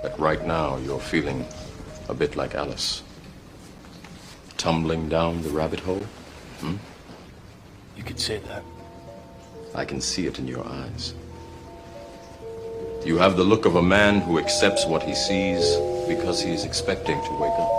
that right now you're feeling a bit like Alice. Tumbling down the rabbit hole? You could say that. I can see it in your eyes. You have the look of a man who accepts what he sees because he is expecting to wake up.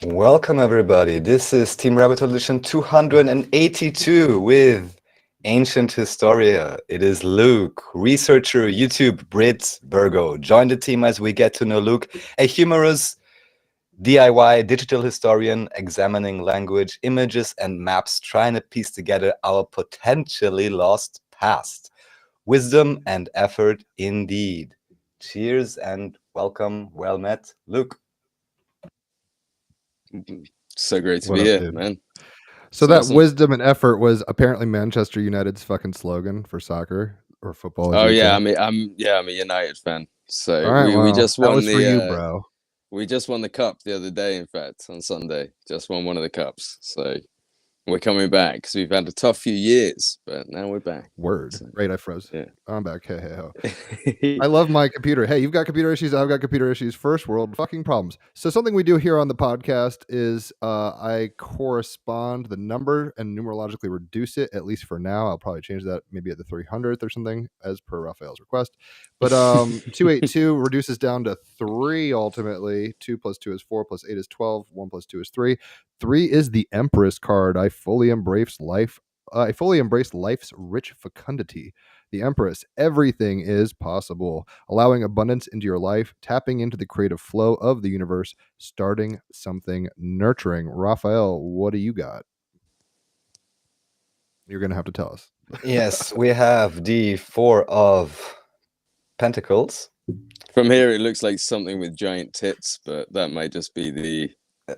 Welcome everybody. This is Team Rabbit Hole edition 282 with Ancient Historia. It is Luke, researcher, YouTube, Brit, Virgo. Join the team as we get to know Luke, a humorous DIY digital historian examining language, images, and maps, trying to piece together our potentially lost past. Wisdom and effort indeed. Cheers and welcome, well met, Luke. So great to What be up, here, dude? man. So It's that awesome. wisdom and effort was apparently Manchester United's fucking slogan for soccer or football. as Oh you yeah, say. I'm a United fan. So All right, we well, just that won was the for you, bro. we just won the cup the other day. In fact, on Sunday, just won one of the cups. So we're coming back because we've had a tough few years, but now we're back. Word. So, Right, I froze. yeah. I'm back. Hey, hey, ho. I love my computer. Hey, you've got computer issues. I've got computer issues. First world fucking problems. So something we do here on the podcast is I correspond the number and numerologically reduce it, at least for now. I'll probably change that maybe at the 300th or something as per Raphael's request. But 282 reduces down to 3 ultimately. 2 plus 2 is 4 plus 8 is 12. 1 plus 2 is 3. 3 is the Empress card. I fully embrace life. I fully embrace life's rich fecundity. The Empress, everything is possible, allowing abundance into your life, tapping into the creative flow of the universe, starting something nurturing. Raphael, what do you got? You're going to have to tell us. Yes, we have the 4 of Pentacles. From here, it looks like something with giant tits, but that might just be the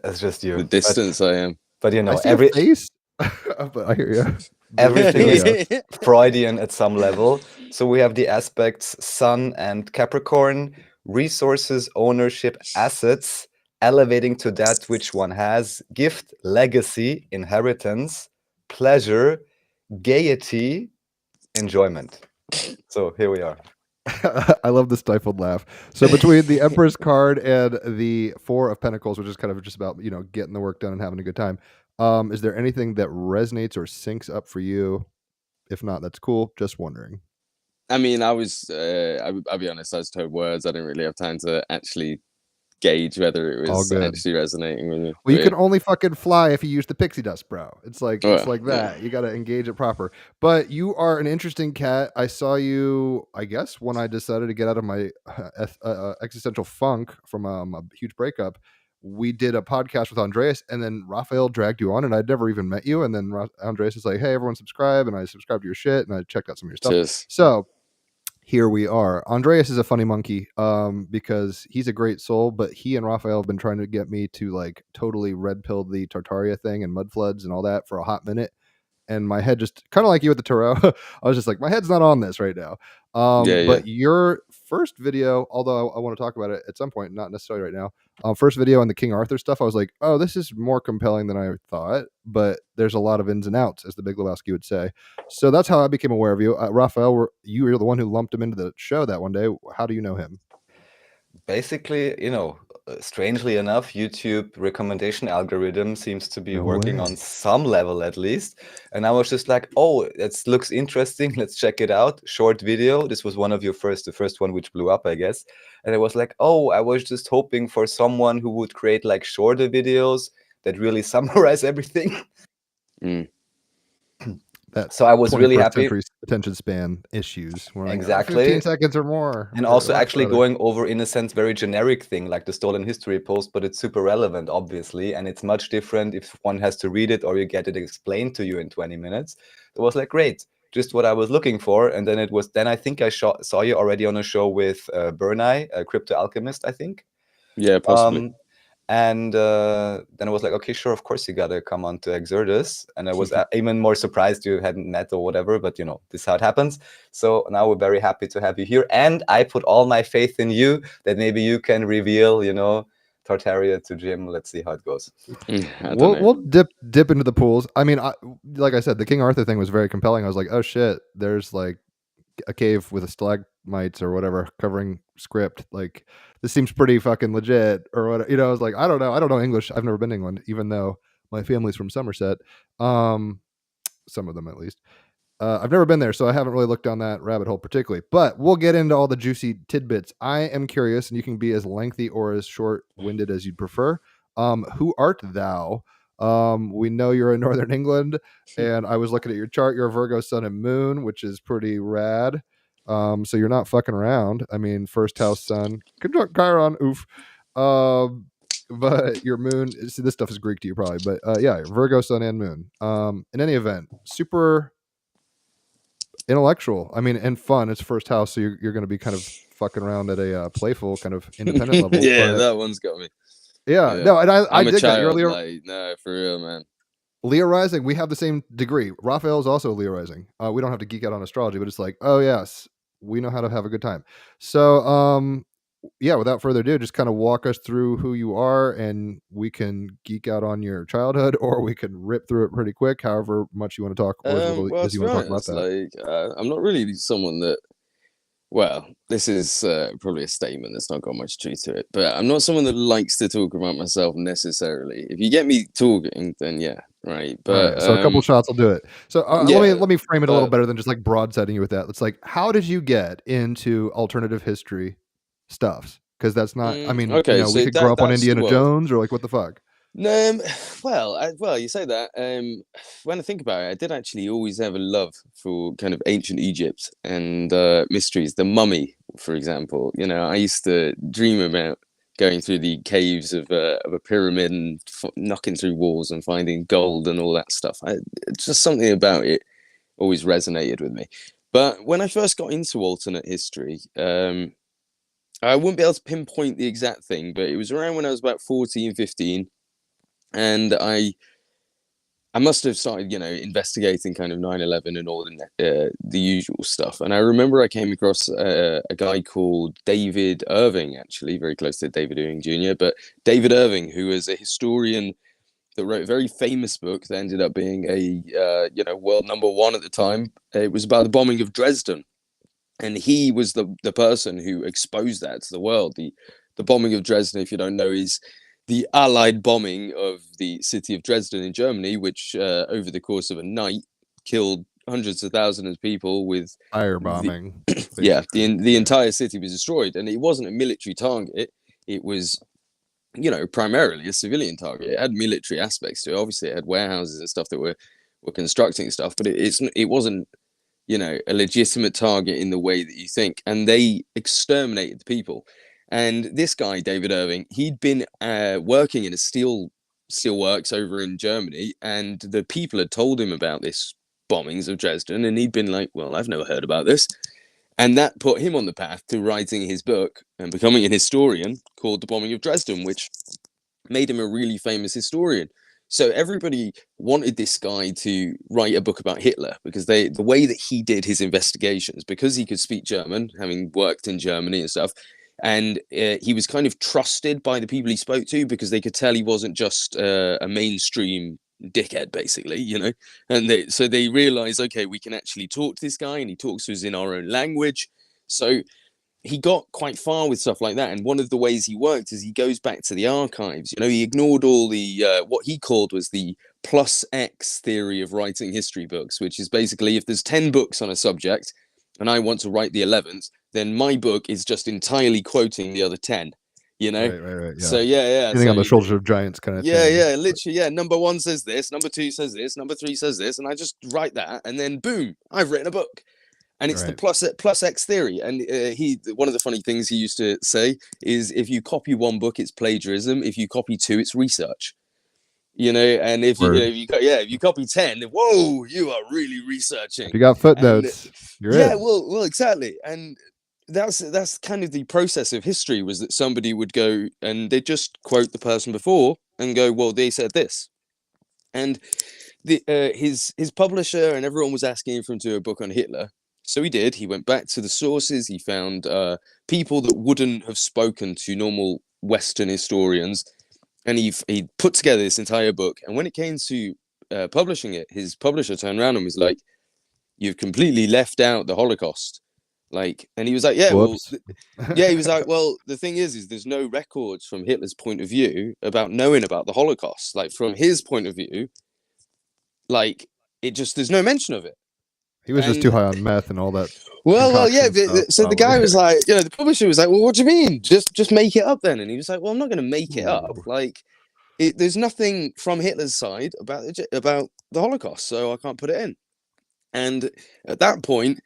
It's just you. distance I am. But you I know, see a face, but I hear you. everything is Yeah. Freudian at some level. So we have the aspects Sun and Capricorn, resources, ownership, assets, elevating to that which one has, gift, legacy, inheritance, pleasure, gaiety, enjoyment. So here we are. I love the stifled laugh. So between the Emperor's card and the 4 of Pentacles, which is kind of just about, you know, getting the work done and having a good time, is there anything that resonates or syncs up for you? If not, that's cool. Just wondering. I mean, I'll be honest, I was told words. I didn't really have time to actually gauge whether it All was good. actually resonating with me. Well, you But can only fucking fly if you use the pixie dust, bro. It's like Well, that. You got to engage it proper. But you are an interesting cat. I saw you, I guess, when I decided to get out of my existential funk from a huge breakup. We did a podcast with Andreas, and then Raphael dragged you on, and I'd never even met you. And then Andreas is like, "Hey, everyone, subscribe!" And I subscribed to your shit, and I checked out some of your stuff. cheers. So here we are. Andreas is a funny monkey because he's a great soul, but he and Raphael have been trying to get me to like totally red pill the Tartaria thing and mud floods and all that for a hot minute. And my head just kind of like you with the tarot. I was just like, my head's not on this right now. Yeah. But your first video, although I want to talk about it at some point, not necessarily right now. First video on the King Arthur stuff, I was like, oh, this is more compelling than I thought. But there's a lot of ins and outs, as the Big Lebowski would say. So that's how I became aware of you. Raphael, you were the one who lumped him into the show that one day. How do you know him? Basically, you know, strangely enough, YouTube recommendation algorithm seems to be No working way. on some level at least. And I was just like, oh, it looks interesting. Let's check it out. Short video. This was one of your the first one which blew up, I guess. And I was like, oh, I was just hoping for someone who would create like shorter videos that really summarize everything. That So I was really 21st happy. century attention span issues. We're like, Exactly. 15 seconds or more. And for also Rock actually Brother. going over, in a sense, very generic thing like the stolen history post, but it's super relevant, obviously. And it's much different if one has to read it or you get it explained to you in 20 minutes. It was like, great. just what I was looking for. And then I think I saw you already on a show with Bernai, a crypto alchemist, I think. Yeah, possibly. And then I was like, okay, sure, of course you gotta come on to Exertus. And I was even more surprised you hadn't met or whatever, but this is how it happens. So now we're very happy to have you here. And I put all my faith in you that maybe you can reveal, Tartaria to Jim. Let's see how it goes. We'll dip into the pools. I mean, like I said, the King Arthur thing was very compelling. I was like, oh shit, there's like a cave with a stalagmites or whatever covering script. Like, this seems pretty fucking legit or what. I was like, I don't know English. I've never been to England, even though my family's from Somerset. Some of them at least. I've never been there, so I haven't really looked down that rabbit hole particularly. But we'll get into all the juicy tidbits. I am curious, and you can be as lengthy or as short-winded as you'd prefer. Who art thou? We know you're in Northern England, and I was looking at your chart. You're a Virgo sun and moon, which is pretty rad. So you're not fucking around. I mean, first house sun, conjunct Chiron, oof. But your moon, see, this stuff is Greek to you probably, but yeah, Virgo sun and moon. In any event, super intellectual. I mean, and fun. It's first house, so you're going to be kind of fucking around at a playful, kind of independent level. Yeah, that one's got me. Yeah, no, and I dig that. You're Leo. Like, no, for real, man. Leo rising. We have the same degree. Raphael is also Leo rising. We don't have to geek out on astrology, but it's like, oh yes, we know how to have a good time. So, yeah, without further ado, just kind of walk us through who you are, and we can geek out on your childhood, or we can rip through it pretty quick, however much you want to talk, or as little as you want to talk about that. Like, I'm not really someone that. Well, this is probably a statement that's not got much truth to it, but I'm not someone that likes to talk about myself necessarily. If you get me talking, then yeah, right. But right, so a couple shots will do it. So let me frame it a little better than just like broad setting you with that. It's like, how did you get into alternative history stuffs? Because that's not. I mean, okay, we could grow up on Indiana Jones or like what the fuck. Well, you say that. When I think about it, I did actually always have a love for kind of ancient Egypt and mysteries. The Mummy, for example. I used to dream about going through the caves of a pyramid and knocking through walls and finding gold and all that stuff. Just something about it always resonated with me. But when I first got into alternate history, I wouldn't be able to pinpoint the exact thing, but it was around when I was about 14, 15. And I must have started, investigating kind of 9/11 and all the usual stuff. And I remember I came across a guy called David Irving, actually, very close to David Irving Jr., but David Irving, who was a historian that wrote a very famous book that ended up being a, world #1 at the time. It was about the bombing of Dresden. And he was the person who exposed that to the world. The bombing of Dresden, if you don't know, is the Allied bombing of the city of Dresden in Germany, which over the course of a night killed hundreds of thousands of people with firebombing. The entire city was destroyed, and it wasn't a military target. It was, primarily a civilian target. It had military aspects to it. Obviously, it had warehouses and stuff that were constructing stuff, but it wasn't, a legitimate target in the way that you think. And they exterminated the people. And this guy, David Irving, he'd been working in a steelworks over in Germany, and the people had told him about this bombings of Dresden, and he'd been like, well, I've never heard about this. And that put him on the path to writing his book and becoming an historian called The Bombing of Dresden, which made him a really famous historian. So everybody wanted this guy to write a book about Hitler because the way that he did his investigations, because he could speak German, having worked in Germany and stuff, and he was kind of trusted by the people he spoke to because they could tell he wasn't just a mainstream dickhead, basically, and so they realized, okay, we can actually talk to this guy, and he talks to us in our own language. So he got quite far with stuff like that. And one of the ways he worked is he goes back to the archives. He ignored all the what he called was the +X theory of writing history books, which is basically if there's 10 books on a subject and I want to write the 11th, then my book is just entirely quoting the other 10. Right, yeah. So yeah. Anything on the shoulders of giants kind of thing. Yeah, literally, yeah. Number 1 says this, number 2 says this, number 3 says this, and I just write that, and then boom, I've written a book. And it's the +X theory. And one of the funny things he used to say is, if you copy one book, it's plagiarism. If you copy 2, it's research. You know, and if you, Word. if you copy 10, then, whoa, you are really researching. If you got footnotes, you're yeah, in. well, exactly. And that's kind of the process of history, was that somebody would go and they just quote the person before and go, well, they said this. And his publisher and everyone was asking for him to do a book on Hitler. So he did. He went back to the sources. He found people that wouldn't have spoken to normal Western historians, and he put together this entire book. And when it came to publishing it, his publisher turned around and was like, "You've completely left out the Holocaust." Like, and he was like, "Yeah, Whoops. well, yeah." He was like, "Well, the thing is there's no records from Hitler's point of view about knowing about the Holocaust. Like, from his point of view, like, there's no mention of it." He was just too high on meth and all that. Well, yeah. Stuff, so the guy was like, the publisher was like, "Well, what do you mean? Just make it up then." And he was like, "Well, I'm not going to make it up. Like, there's nothing from Hitler's side about the Holocaust, so I can't put it in." And at that point,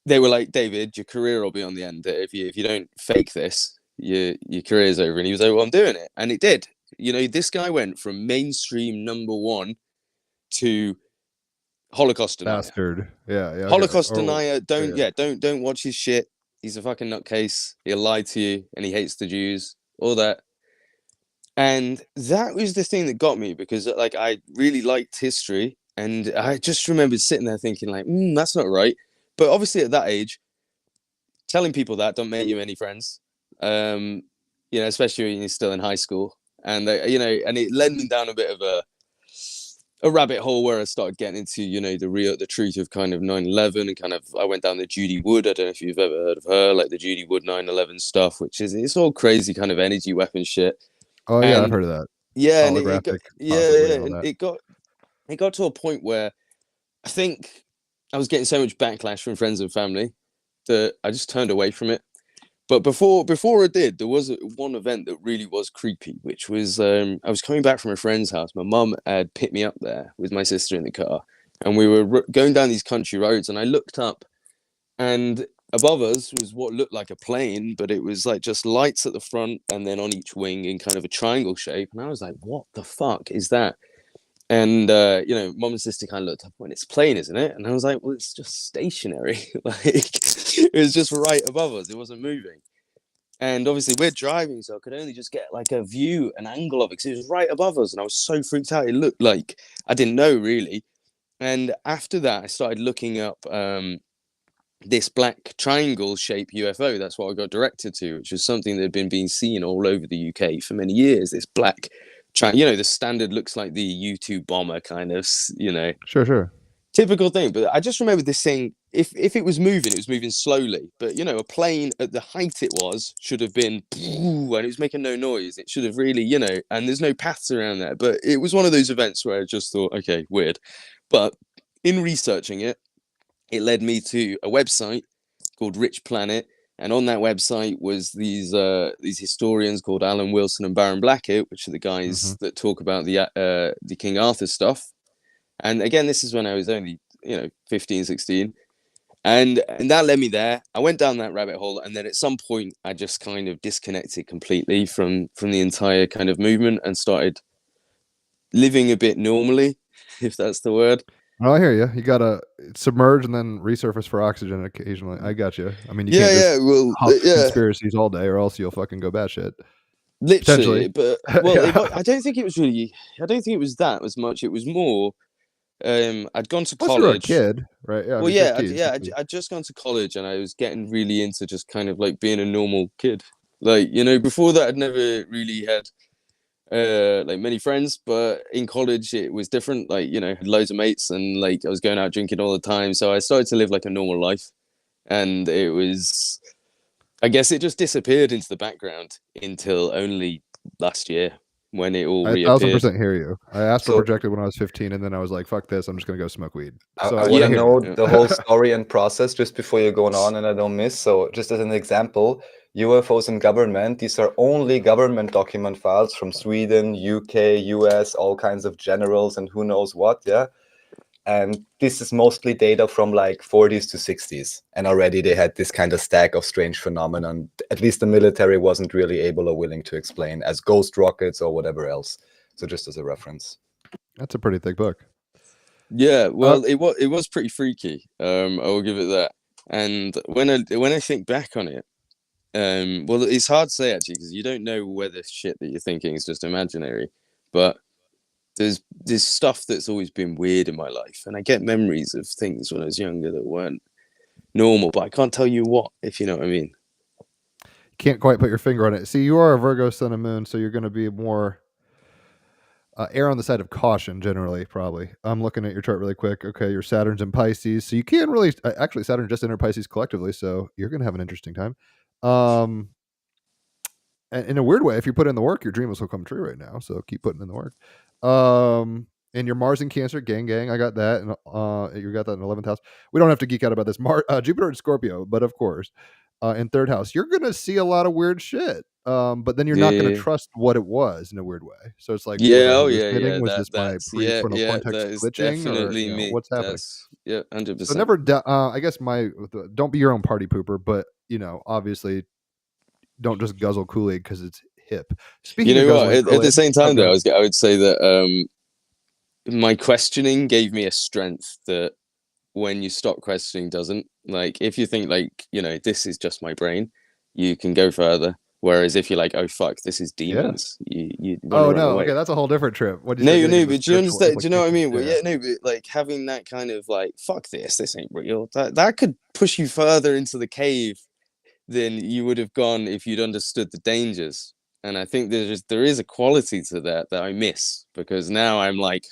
they were like, "David, your career will be on the end. If you don't fake this, your career's over." And he was like, "Well, I'm doing it," and it did. This guy went from mainstream #1 to Holocaust denier. Bastard. Yeah. Holocaust denier. Don't watch his shit. He's a fucking nutcase. He'll lie to you, and he hates the Jews. All that. And that was the thing that got me, because like I really liked history, and I just remembered sitting there thinking like, that's not right. But obviously at that age, telling people that don't make you any friends. Especially when you're still in high school, and and it led me down a bit of a rabbit hole where I started getting into, the truth of kind of 9/11, and kind of I went down the Judy Wood. I don't know if you've ever heard of her, like the Judy Wood 9/11 stuff, which is, it's all crazy kind of energy weapon shit. Oh yeah, I've heard of that. Yeah, and it got to a point where I think I was getting so much backlash from friends and family that I just turned away from it. But before I did, there was one event that really was creepy, which was I was coming back from a friend's house. My mum had picked me up there with my sister in the car, and we were going down these country roads, and I looked up, and above us was what looked like a plane, but it was like just lights at the front and then on each wing in kind of a triangle shape. And I was like, what the fuck is that? And mum and sister kind of looked up, when it's plane, isn't it? And I was like, well, it's just stationary. Like, it was just right above us, it wasn't moving. And obviously we're driving, so I could only just get like a view, an angle of it, because it was right above us, and I was so freaked out. It looked like, I didn't know really. And after that I started looking up this black triangle shaped UFO. That's what I got directed to, which was something that had been being seen all over the UK for many years. This black the standard looks like the U2 bomber kind of, Sure, typical thing. But I just remember this thing, if it was moving slowly, but a plane at the height it was should have been, and it was making no noise. It should have really, and there's no paths around there. But it was one of those events where I just thought, okay, weird. But in researching it, it led me to a website called Rich Planet, and on that website was these historians called Alan Wilson and Baron Blackett, which are the guys that talk about the King Arthur stuff. And again, this is when I was only 15, 16, and that led me there. I went down that rabbit hole, and then at some point I just kind of disconnected completely from the entire kind of movement and started living a bit normally, if that's the word. Oh, I hear you. You gotta submerge and then resurface for oxygen occasionally. I got you. I mean, you can't just conspiracies all day, or else you'll fucking go batshit. Literally, but I don't think it was that as much. It was more. I'd gone to college. You were a kid, right? Yeah. I'd just gone to college, and I was getting really into just kind of like being a normal kid. Like, before that, I'd never really had like many friends, but in college it was different. Like, had loads of mates, and like I was going out drinking all the time, so I started to live like a normal life, and it was, I guess, it just disappeared into the background until only last year when it all reappeared. 1000% hear you. I asked for projected when I was 15, and then I was like, fuck this, I'm just gonna go smoke weed. So I want to know the whole story and process just before you're going on, and I don't miss. So just as an example, UFOs in government, these are only government document files from Sweden, UK, US, all kinds of generals and who knows what, yeah? And this is mostly data from like 40s to 60s. And already they had this kind of stack of strange phenomenon. At least the military wasn't really able or willing to explain as ghost rockets or whatever else. So just as a reference. That's a pretty thick book. Yeah, well, it was pretty freaky. I will give it that. And when I think back on it, well, it's hard to say actually because you don't know whether shit that you're thinking is just imaginary. But there's stuff that's always been weird in my life, and I get memories of things when I was younger that weren't normal, but I can't tell you what, if you know what I mean. Can't quite put your finger on it. See, you are a Virgo sun and moon, so you're going to be more err on the side of caution generally, probably. I'm looking at your chart really quick. Okay, your Saturn's in Pisces, so you can't really actually Saturn just entered Pisces collectively, so you're going to have an interesting time. And in a weird way, if you put in the work, your dreams will come true right now. So keep putting in the work. And your Mars in Cancer, gang. I got that, and you got that in 11th house. We don't have to geek out about this. Jupiter in Scorpio, but of course, in 3rd house, you're gonna see a lot of weird shit. But then you're not gonna trust what it was in a weird way. So it's like, was I hallucinating? Was this my prefrontal cortex that is glitching, definitely or me. what's happening? That's 100%. So never. I guess don't be your own party pooper, but obviously, don't just guzzle Kool-Aid because it's hip. Speaking of what? guzzling At the same time, okay. though, I would say that my questioning gave me a strength that when you stop questioning doesn't. Like, if you think like, this is just my brain, you can go further. Whereas if you're like, oh fuck, this is demons, you oh run no, away. okay, that's a whole different trip. But do you understand? Do you know what I mean? Well, yeah, no, but like having that kind of like, fuck this ain't real. That could push you further into the cave than you would have gone if you'd understood the dangers. And I think there is a quality to that I miss, because now I'm like,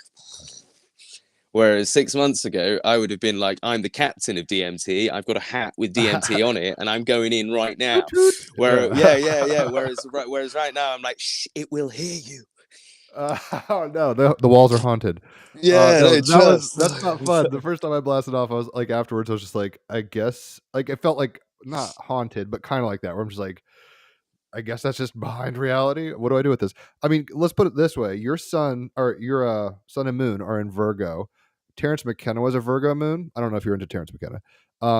whereas 6 months ago I would have been like, I'm the captain of DMT. I've got a hat with DMT on it, and I'm going in right now. Whereas right now I'm like, shh, it will hear you. Oh no, the walls are haunted. Yeah, that's not fun. The first time I blasted off, I was like, afterwards, I was just like, I guess, like it felt like not haunted, but kind of like that, where I'm just like, I guess that's just behind reality. What do I do with this? I mean, let's put it this way: your sun and moon are in Virgo. Terrence McKenna was a Virgo moon. I don't know if you're into Terrence McKenna.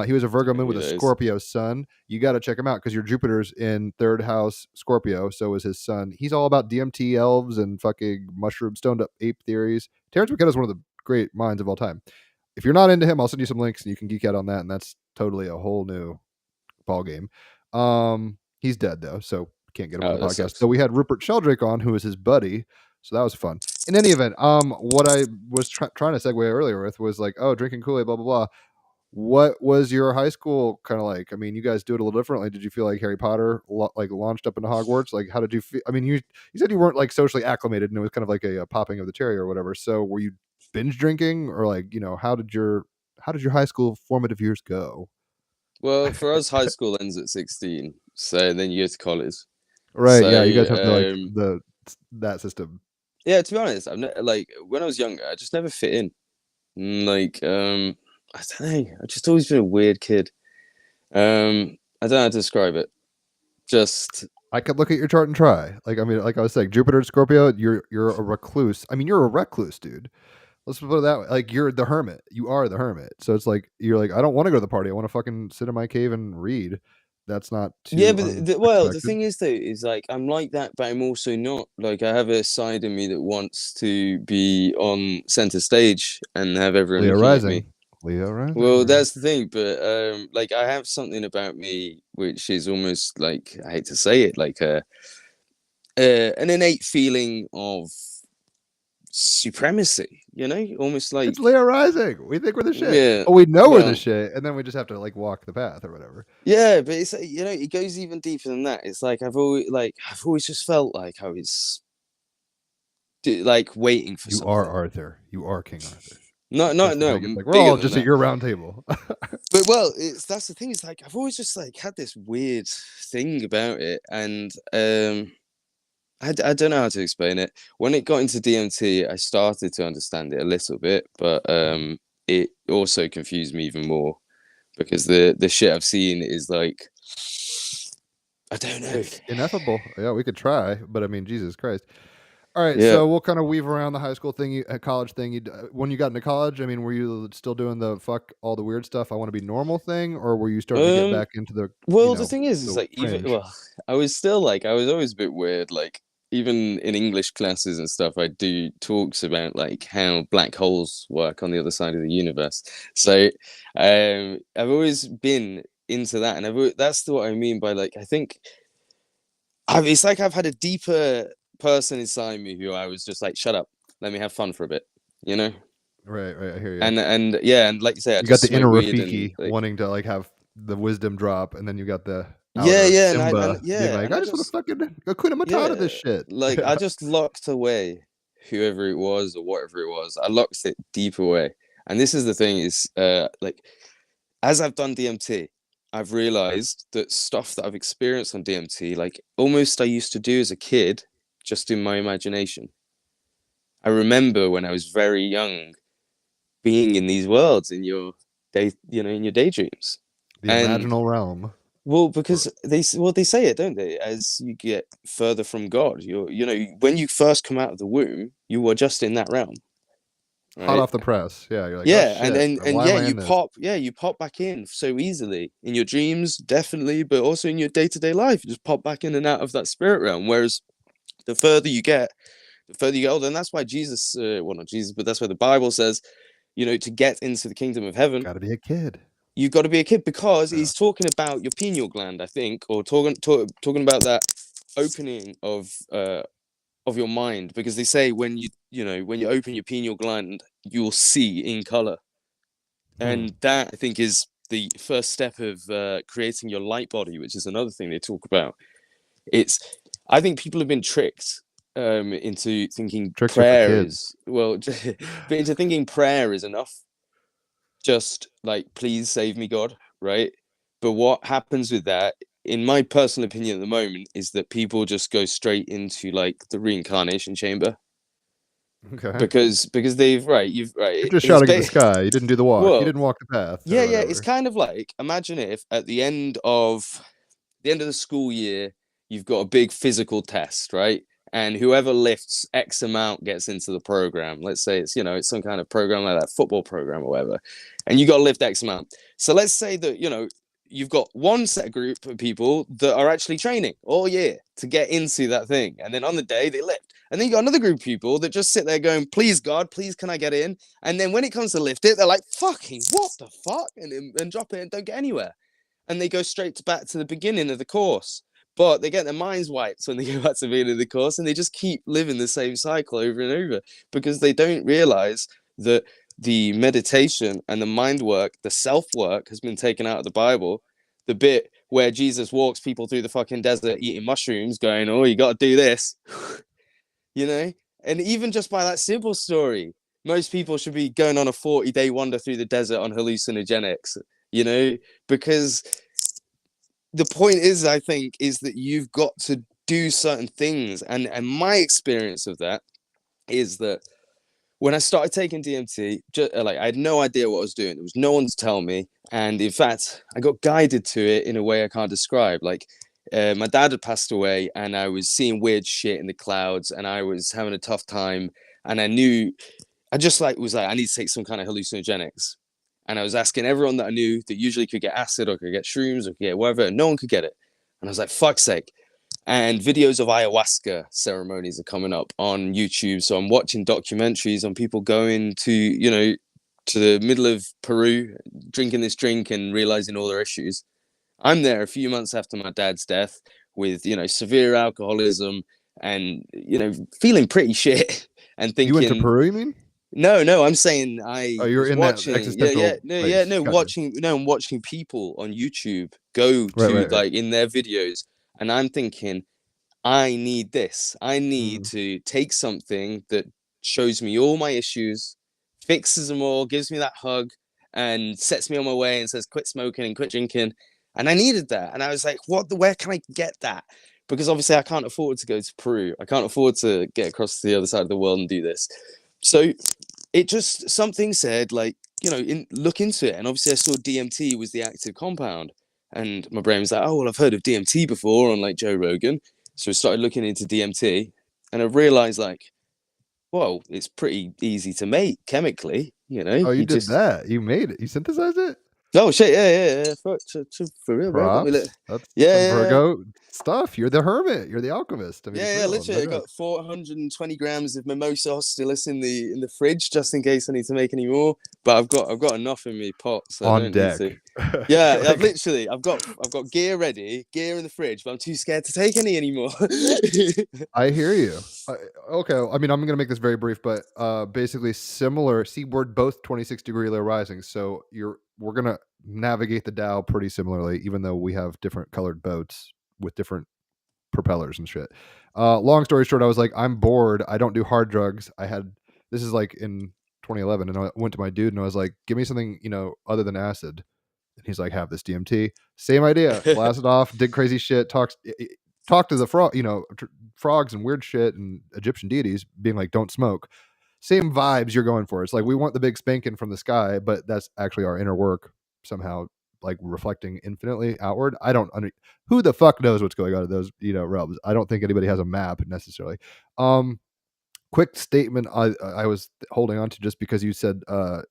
He was a Virgo moon with a Scorpio sun. You got to check him out because your Jupiter's in 3rd house Scorpio. So is his sun. He's all about DMT elves and fucking mushroom stoned up ape theories. Terrence McKenna is one of the great minds of all time. If you're not into him, I'll send you some links and you can geek out on that. And that's totally a whole new ball game. He's dead though, so can't get him on the podcast. Sucks. So we had Rupert Sheldrake on, who was his buddy. So that was fun. In any event, what I was trying to segue earlier with was like, oh, drinking Kool-Aid, blah blah blah. What was your high school kind of like? I mean, you guys do it a little differently. Did you feel like Harry Potter launched up into Hogwarts? Like, how did you feel? I mean, you said you weren't like socially acclimated, and it was kind of like a popping of the cherry or whatever. So were you binge drinking, or like, how did your high school formative years go? Well, for us, high school ends at 16, so then you go to college. Right? So, yeah, you guys have that system. Yeah, to be honest, like when I was younger, I just never fit in. Like, I don't know, I've just always been a weird kid. I don't know how to describe it. Just I could look at your chart and try. Like, I mean, like I was saying, Jupiter and Scorpio, you're a recluse. I mean, you're a recluse, dude. Let's put it that way. Like, you're the hermit. You are the hermit. So it's like you're like, I don't want to go to the party. I want to fucking sit in my cave and read. That's not too yeah, but the thing is though, is like I'm like that, but I'm also not. Like I have a side in me that wants to be on center stage and have everyone Leo looking rising. at me. Leo rising. Well, that's the thing, but like I have something about me which is almost like, I hate to say it, like an innate feeling of supremacy, almost like it's Leo rising. We think we're the shit. Yeah, we know we're the shit, and then we just have to like walk the path or whatever. Yeah, but it's it goes even deeper than that. It's like I've always just felt like I was like waiting for something. You are Arthur. You are King Arthur. No. Like, we're all just at your round table. But that's the thing. It's like I've always just like had this weird thing about it, and I don't know how to explain it. When it got into DMT, I started to understand it a little bit, but it also confused me even more because the shit I've seen is like, I don't know. It's ineffable. Yeah, we could try, but I mean, Jesus Christ. All right, so we'll kind of weave around the high school thing, college thing. When you got into college, I mean, were you still doing the fuck all the weird stuff, I want to be normal thing, or were you starting to get back into the? Well, the thing is like even I was still like I was always a bit weird. Like even in English classes and stuff, I do talks about like how black holes work on the other side of the universe. So I've always been into that, and that's what I mean by like I think it's like I've had a deeper person inside me who I was just like, shut up, let me have fun for a bit, you know? Right, I hear you. And yeah, and like you say, I you got just the inner smoke weed Rafiki and like, wanting to like have the wisdom drop, and then you got the yeah, outer yeah, Simba being like, and I I just want just to fucking Hakuna Matata this shit. like I just locked away whoever it was or whatever it was. I locked it deep away. And this is the thing is like as I've done DMT, I've realized that stuff that I've experienced on DMT, like almost I used to do as a kid, just in my imagination. I remember when I was very young being in these worlds in your in your daydreams. The And imaginal realm. well, because they say it, don't they? As you get further from God, when you first come out of the womb, you are just in that realm, Hot right? off the press. Yeah, you're like, oh Yeah, shit, and why am yeah, I in this? you pop back in so easily in your dreams, definitely, but also in your day-to-day life, you just pop back in and out of that spirit realm. Whereas the further you get older, and that's why Jesus, well, not Jesus, but that's why the Bible says, to get into the kingdom of heaven, Gotta be a kid. you've got to be a kid, because Yeah. he's talking about your pineal gland, I think, or talking about that opening of your mind, because they say when when you open your pineal gland, you'll see in color, and that I think is the first step of creating your light body, which is another thing they talk about. I think people have been tricked into thinking Tricks are for prayer kids. is but into thinking prayer is enough. Just like, please save me, God, right? But what happens with that, in my personal opinion at the moment, is that people just go straight into like the reincarnation chamber, Okay. because you've You're just it's shouting at the sky. You didn't do the walk. You well, didn't walk the path. yeah, Or yeah, it's whatever. kind of like, imagine if at the end of the school year, you've got a big physical test, right? And whoever lifts X amount gets into the program. Let's say it's some kind of program like that, football program or whatever, and you got to lift X amount. So let's say that you've got one set group of people that are actually training all year to get into that thing, and then on the day they lift. And then you got another group of people that just sit there going, please God, please can I get in? And then when it comes to lift it, they're like, fucking what the fuck, and drop it and don't get anywhere, and they go straight back to the beginning of the course. But they get their minds wiped when they go back to the beginning of the course, and they just keep living the same cycle over and over, because they don't realize that the meditation and the mind work, the self work, has been taken out of the Bible. The bit where Jesus walks people through the fucking desert eating mushrooms, going, oh, you got to do this, and even just by that simple story, most people should be going on a 40-day wander through the desert on hallucinogenics, because the point is, I think, is that you've got to do certain things. And my experience of that is that when I started taking DMT, I had no idea what I was doing. There was no one to tell me. And in fact, I got guided to it in a way I can't describe. Like, my dad had passed away, and I was seeing weird shit in the clouds, and I was having a tough time. And I knew, I just was like, I need to take some kind of hallucinogenics. And I was asking everyone that I knew that usually could get acid or could get shrooms or could get whatever, and no one could get it. And I was like, fuck's sake. And videos of ayahuasca ceremonies are coming up on YouTube. So I'm watching documentaries on people going to, to the middle of Peru, drinking this drink and realizing all their issues. I'm there a few months after my dad's death with, severe alcoholism and, feeling pretty shit and thinking. You went to Peru, you mean? No, I'm saying you're in watching, that existential place. Gotcha. I'm watching people on YouTube go Right. like in their videos, and I'm thinking, I need this. I need to take something that shows me all my issues, fixes them all, gives me that hug, and sets me on my way and says, quit smoking and quit drinking. And I needed that. And I was like, where can I get that? Because obviously I can't afford to go to Peru. I can't afford to get across to the other side of the world and do this. So it just, something said, like, look into it. And obviously I saw DMT was the active compound. And my brain was like, oh, well, I've heard of DMT before on like Joe Rogan. So I started looking into DMT, and I realized, like, well, it's pretty easy to make chemically, Oh, you did that. You made it. You synthesized it? Oh, shit. Yeah. For real, bro. Props. That's Yeah, some Virgo. stuff. You're the hermit. You're the alchemist. I mean, it's Yeah, real. literally, I No got joke. 420 grams of mimosa hostilis in the fridge just in case I need to make any more. But I've got enough in me pot, so I On don't need to. deck. Yeah, Like, I've got gear ready, gear in the fridge, but I'm too scared to take any anymore. I hear you. Okay, I mean, I'm going to make this very brief, but basically similar. See, we're both 26-degree low rising, so we're going to navigate the Dow pretty similarly, even though we have different colored boats with different propellers and shit. Long story short, I was like, I'm bored. I don't do hard drugs. This is like in 2011, and I went to my dude and I was like, give me something, other than acid. And he's like, have this DMT. Same idea. Blasted off, did crazy shit, talked to the frog, frogs and weird shit and Egyptian deities, being like, don't smoke. Same vibes you're going for. It's like we want the big spanking from the sky, but that's actually our inner work somehow, like reflecting infinitely outward. Who the fuck knows what's going on in those realms. I don't think anybody has a map necessarily. Quick statement I was holding on to, just because you said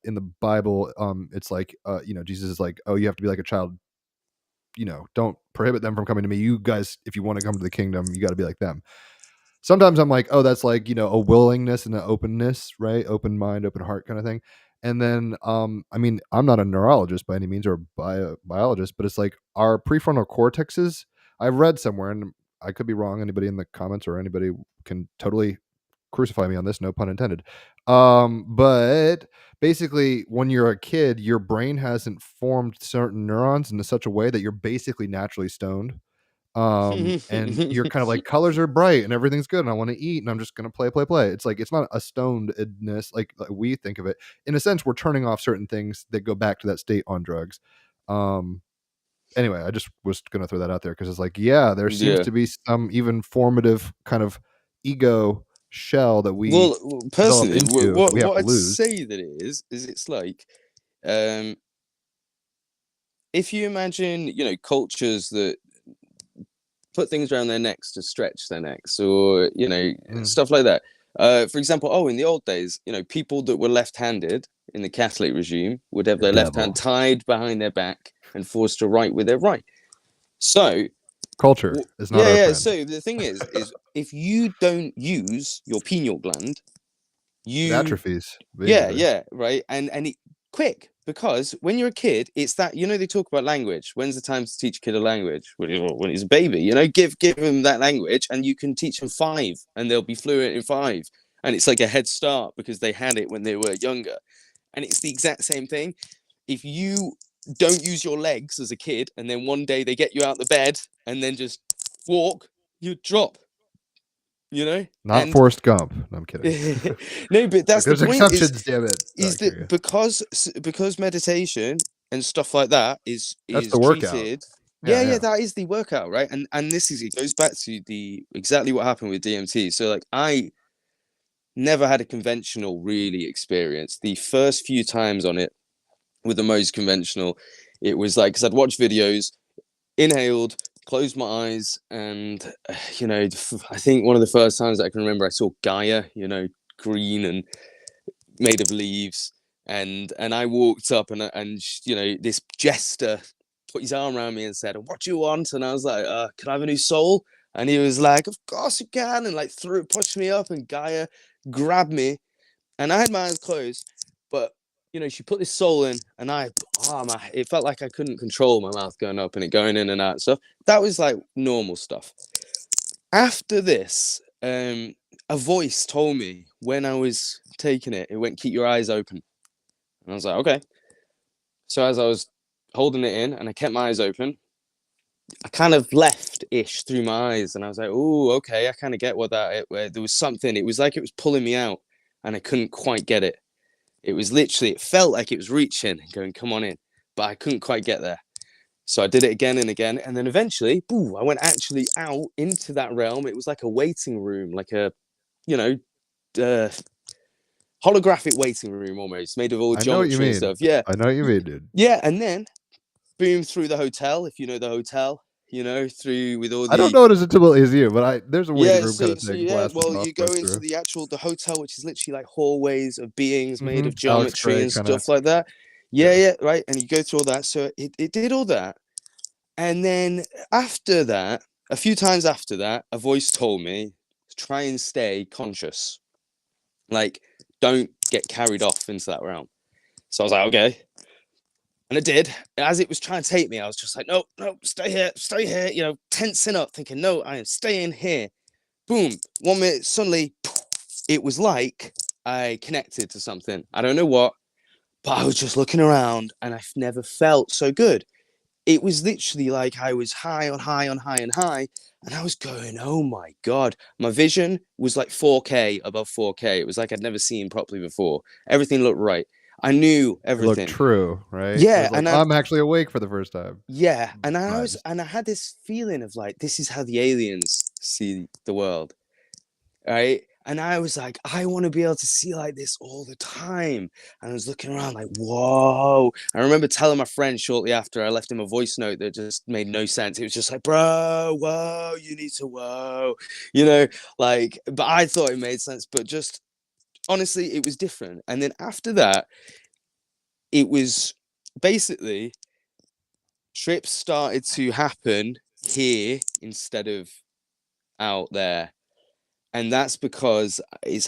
in the Bible, it's like Jesus is like, oh, you have to be like a child, don't prohibit them from coming to me. You guys, if you want to come to the kingdom, you got to be like them. Sometimes I'm like, oh, that's like, a willingness and an openness, right? Open mind, open heart kind of thing. And then, I mean, I'm not a neurologist by any means, or a biologist, but it's like our prefrontal cortexes, I've read somewhere, and I could be wrong. Anybody in the comments or anybody can totally crucify me on this, no pun intended. But basically, when you're a kid, your brain hasn't formed certain neurons in such a way that you're basically naturally stoned. And you're kind of like, colors are bright and everything's good and I want to eat and I'm just going to play. It's like, it's not a stonedness like we think of it. In a sense, we're turning off certain things that go back to that state on drugs. Anyway, I just was going to throw that out there because it's like, yeah, there seems Yeah. to be some even formative kind of ego shell that we Well, develop personally, into, we have what to I'd lose. say that it is it's like, if you imagine, cultures that put things around their necks to stretch their necks, or stuff like that. For example, in the old days, people that were left-handed in the Catholic regime would have The their left devil. hand tied behind their back and forced to write with their right. So Culture is not our friend. So the thing is if you don't use your pineal gland, It atrophies. Right, and it quick, because when you're a kid, it's that, they talk about language. When's the time to teach a kid a language? When he's a baby, give him that language and you can teach them 5 and they'll be fluent in 5, and it's like a head start because they had it when they were younger. And it's the exact same thing. If you don't use your legs as a kid and then one day they get you out the bed and then just walk, you drop, Not Forrest Gump. No, I'm kidding. No, but that's there's the point. Exceptions, damn it. Is that because meditation and stuff like that is That's the workout. treated. Yeah, that is the workout, right? And it goes back to exactly what happened with DMT. So like, I never had a conventional really experience. The first few times on it with the most conventional, it was like, because I'd watch videos, inhaled, closed my eyes, and I think one of the first times that I can remember I saw Gaia, green and made of leaves, and I walked up and this jester put his arm around me and said, "What do you want?" And I was like, "Can I have a new soul?" And he was like, "Of course you can," and like pushed me up, and Gaia grabbed me, and I had my eyes closed, but she put this soul in, and it felt like I couldn't control my mouth going up and it going in and out and stuff. That was like normal stuff. After this, a voice told me when I was taking it, it went, "Keep your eyes open." And I was like, okay. So as I was holding it in and I kept my eyes open, I kind of left-ish through my eyes, and I was like, oh, okay, I kind of get where there was something. It was like it was pulling me out and I couldn't quite get it. It was literally, it felt like it was reaching and going, come on in, but I couldn't quite get there. So I did it again and again, and then eventually, I went actually out into that realm. It was like a waiting room, like a, holographic waiting room almost, made of all geometry and stuff. Yeah, I know what you mean, dude. Yeah, and then boom, through the hotel, if you know the hotel, through with all the. I don't know it as intimately as you, but there's a waiting room kind of thing. You go into the hotel, which is literally like hallways of beings made of geometry and stuff like that. Yeah, right. And you go through all that. So it did all that. And then after that, a few times after that, a voice told me, try and stay conscious. Like, don't get carried off into that realm. So I was like, okay. And I did. As it was trying to take me, I was just like, no, stay here, you know, tensing up, thinking, no, I am staying here. Boom. 1 minute, suddenly, it was like I connected to something. I don't know what, but I was just looking around and I've never felt so good. It was literally like I was high on high on high and high. And I was going, oh my God. My vision was like 4K above 4K. It was like I'd never seen properly before. Everything looked right. I knew It looked everything. true, right? It Yeah. was like, And I'm actually awake for the first time. yeah. And Vibes. I had this feeling of like, this is how the aliens see the world. Right. And I was like, I want to be able to see like this all the time. And I was looking around like, whoa. I remember telling my friend shortly after, I left him a voice note that just made no sense. It was just like, bro, whoa, you need to whoa, you know, like, but I thought it made sense. But just honestly, it was different. And then after that, it was basically trips started to happen here instead of out there. And that's because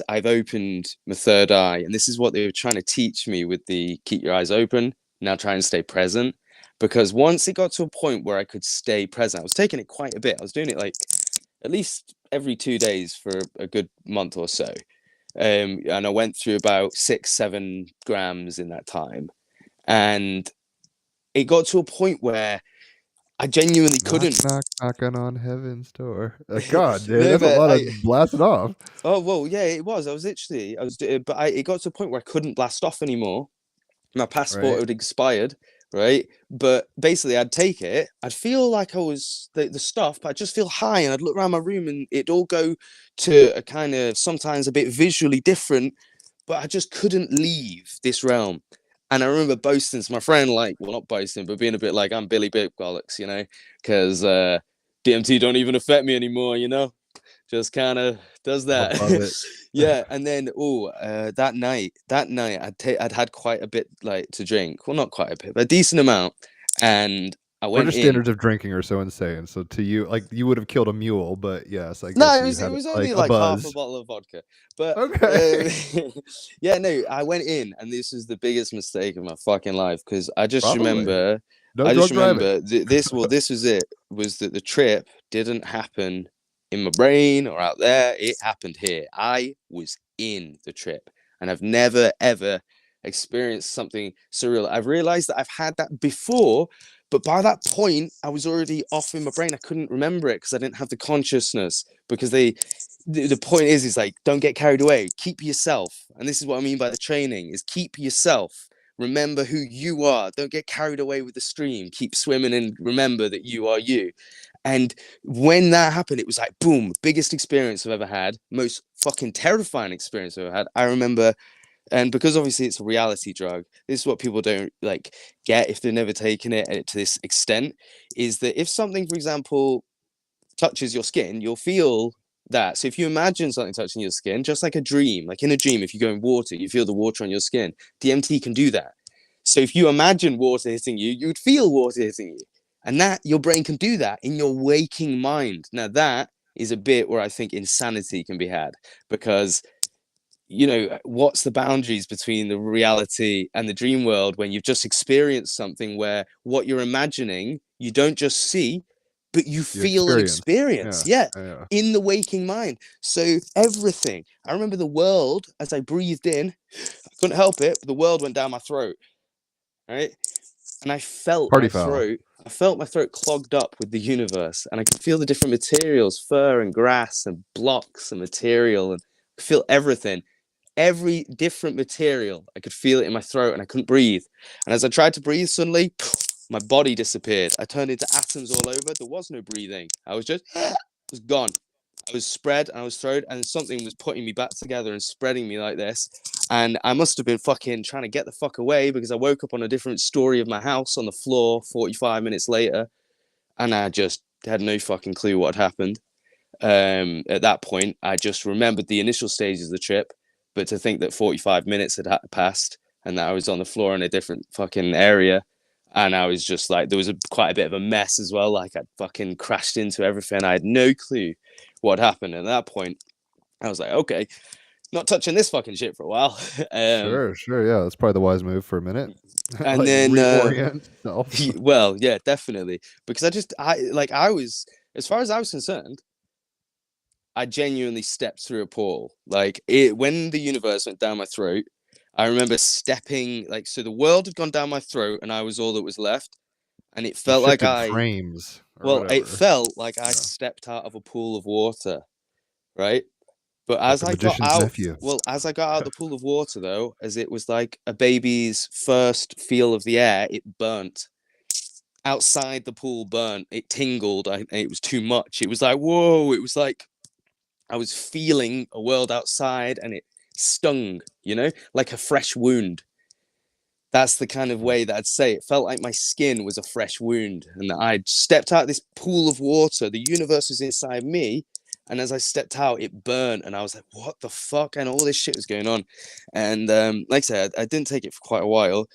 I've opened my third eye. And this is what they were trying to teach me with the keep your eyes open. Now try and stay present. Because once it got to a point where I could stay present, I was taking it quite a bit. I was doing it like at least every 2 days for a good month or so. And I went through about 6-7 grams in that time. And it got to a point where I genuinely couldn't. Knocking on heaven's door. God, dude, No, that's a but lot of blasting off. Oh well, yeah, it was. It got to a point where I couldn't blast off anymore. My passport Right. had expired, right? But basically, I'd take it. I'd feel like I was the stuff, but I'd just feel high, and I'd look around my room, and it'd all go to a kind of sometimes a bit visually different. But I just couldn't leave this realm. And I remember boasting to my friend, like, well, not boasting, but being a bit like, I'm Billy Big Bollocks, you know, because DMT don't even affect me anymore, you know? Just kind of does that. Above it. Yeah. And then that night I'd had quite a bit like to drink, well, not quite a bit but a decent amount, and I went British in. standards of drinking are so insane. So to you, like, you would have killed a mule, but yes, I No, guess it you had was like only a like half a buzz. bottle of vodka, but Okay. yeah, no, I went in, and this was the biggest mistake of my fucking life, because I just Probably. remember No drug driving. this was it, was that the trip didn't happen in my brain or out there. It happened here. I was in the trip, and I've never ever experienced something surreal. I've realized that I've had that before, but by that point I was already off in my brain. I couldn't remember it because I didn't have the consciousness, because the point is like, don't get carried away, keep yourself. And this is what I mean by the training, is keep yourself. Remember who you are. Don't get carried away with the stream. Keep swimming and remember that you are you. And when that happened, it was like, boom, biggest experience I've ever had, most fucking terrifying experience I've ever had. I remember, and because obviously it's a reality drug, this is what people don't like get if they've never taken it to this extent, is that if something, for example, touches your skin, you'll feel that. So if you imagine something touching your skin, just like a dream, like in a dream, if you go in water, you feel the water on your skin. DMT can do that. So if you imagine water hitting you, you'd feel water hitting you. And that, your brain can do that in your waking mind. Now that is a bit where I think insanity can be had, because you know, what's the boundaries between the reality and the dream world when you've just experienced something where what you're imagining, you don't just see, but you feel and experience. Yeah, in the waking mind. So everything. I remember the world, as I breathed in, I couldn't help it, but the world went down my throat. Right. And I felt Party my foul. throat. I felt my throat clogged up with the universe, and I could feel the different materials, fur and grass and blocks and material, and feel everything. Every different material, I could feel it in my throat, and I couldn't breathe. And as I tried to breathe, suddenly my body disappeared. I turned into atoms all over. There was no breathing. I was just was gone. I was spread, and I was thrown, and something was putting me back together and spreading me like this. And I must have been fucking trying to get the fuck away, because I woke up on a different story of my house on the floor 45 minutes later, and I just had no fucking clue what had happened. At that point, I just remembered the initial stages of the trip, but to think that 45 minutes had passed and that I was on the floor in a different fucking area, And I was just like, there was quite a bit of a mess as well. Like I'd fucking crashed into everything. I had no clue what happened. And at that point, I was like, okay, not touching this fucking shit for a while. Sure, yeah, that's probably the wise move for a minute. And like then reorient self. well, yeah, definitely, because I was, as far as I was concerned, I genuinely stepped through a portal. Like when the universe went down my throat, I remember stepping, like, so the world had gone down my throat and I was all that was left, and it felt like frames. it felt like I stepped out of a pool of water, right? But like as I got out, as I got out of the pool of water, though, as it was like a baby's first feel of the air, it burnt. Outside the pool burnt. It tingled. It was too much. It was like, whoa. It was like I was feeling a world outside, and it stung, like a fresh wound. That's the kind of way that I'd say it. Felt like my skin was a fresh wound, and that I'd stepped out of this pool of water. The universe was inside me, and as I stepped out, it burned, and I was like, what the fuck? And all this shit was going on. And like I said, I didn't take it for quite a while.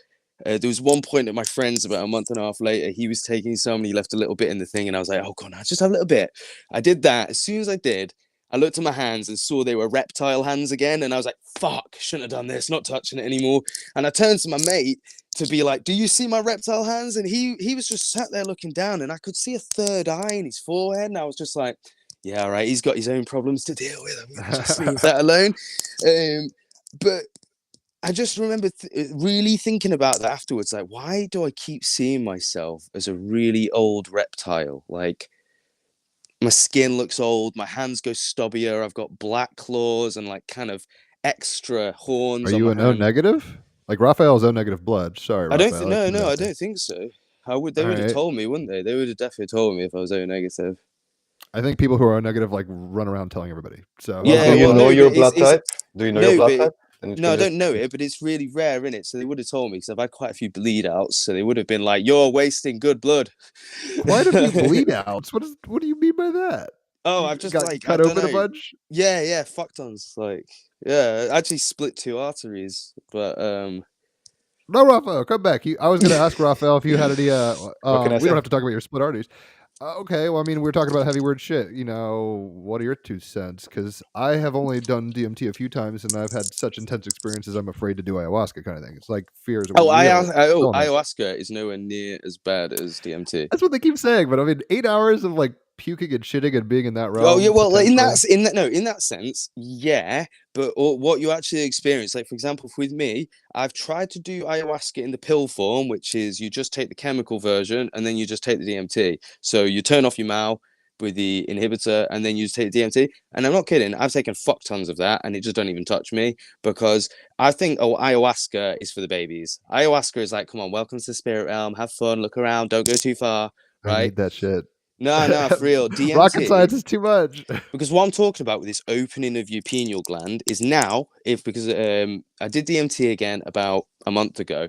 There was one point that my friends, about a month and a half later, he was taking some, and he left a little bit in the thing, and I was like, oh god, I just have a little bit. I did that. As soon as I did, I looked at my hands and saw they were reptile hands again, and I was like, fuck, shouldn't have done this, not touching it anymore. And I turned to my mate to be like, do you see my reptile hands? And he was just sat there looking down, and I could see a third eye in his forehead, and I was just like, yeah, all right, he's got his own problems to deal with. I'm gonna just leave that alone. But I just remember really thinking about that afterwards. Like, why do I keep seeing myself as a really old reptile? Like, my skin looks old, my hands go stubbier, I've got black claws and like kind of extra horns. Are you an O negative? Like Raphael's O negative blood. Sorry, Raphael. I don't think so. They would have told me, wouldn't they? They would have definitely told me if I was O negative. I think people who are O negative like run around telling everybody. So do you know your blood type? Do you know your blood type? No, I don't know it, but it's really rare, innit? So they would have told me, because I've had quite a few bleed outs. So they would have been like, "You're wasting good blood." Quite a few bleed outs. What do you mean by that? Oh, I've just got cut open a bunch. Yeah, fuck tons. Like, yeah, I actually split 2 arteries, but No, Raphael, come back. I was going to ask Raphael if you had any. We don't have to talk about your split arteries. Okay, well, I mean, we're talking about heavy word shit. What are your 2 cents? Because I have only done DMT a few times, and I've had such intense experiences, I'm afraid to do ayahuasca kind of thing. It's like fears. Ayahuasca is nowhere near as bad as DMT. That's what they keep saying, but I mean, 8 hours of like puking and shitting and being in that realm. Oh yeah, well, in that sense, yeah. But what you actually experience, like for example, with me, I've tried to do ayahuasca in the pill form, which is you just take the chemical version and then you just take the DMT. So you turn off your mouth with the inhibitor and then you just take the DMT. And I'm not kidding, I've taken fuck tons of that and it just don't even touch me, because I think ayahuasca is for the babies. Ayahuasca is like, come on, welcome to the spirit realm, have fun, look around, don't go too far, right? I need that shit. No, for real. DMT, rocket science is too much. Because what I'm talking about with this opening of your pineal gland is now, because I did DMT again about a month ago.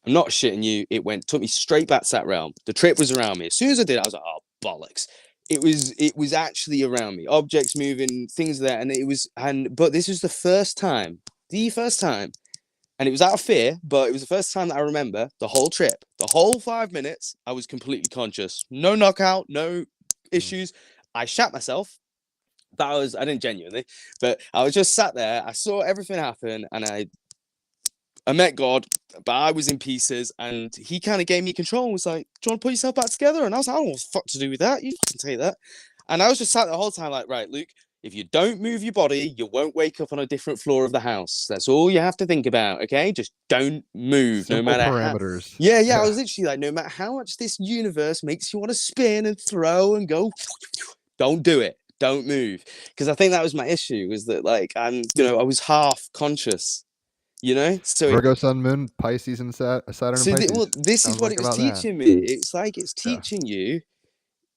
I'm not shitting you. It took me straight back to that realm. The trip was around me. As soon as I did, I was like, oh, bollocks. It was actually around me. Objects moving, things there. But this was the first time, and it was out of fear, but it was the first time that I remember the whole trip, the whole 5 minutes, I was completely conscious. No knockout, no issues. I shat myself. I didn't genuinely, but I was just sat there. I saw everything happen, and I met God, but I was in pieces, and he kind of gave me control and was like, do you want to put yourself back together? And I was like, I don't know what the fuck to do with that. You can take that. And I was just sat there the whole time like, right, Luke, if you don't move your body, you won't wake up on a different floor of the house. That's all you have to think about, okay? Just don't move. Simple no matter parameters. Yeah. I was literally like, no matter how much this universe makes you want to spin and throw and go, don't do it. Don't move. Because I think that was my issue, was that like I was half conscious. So Virgo, Sun, Moon, Pisces, and Saturn. And Pisces. This is what it was teaching me. It's like it's teaching you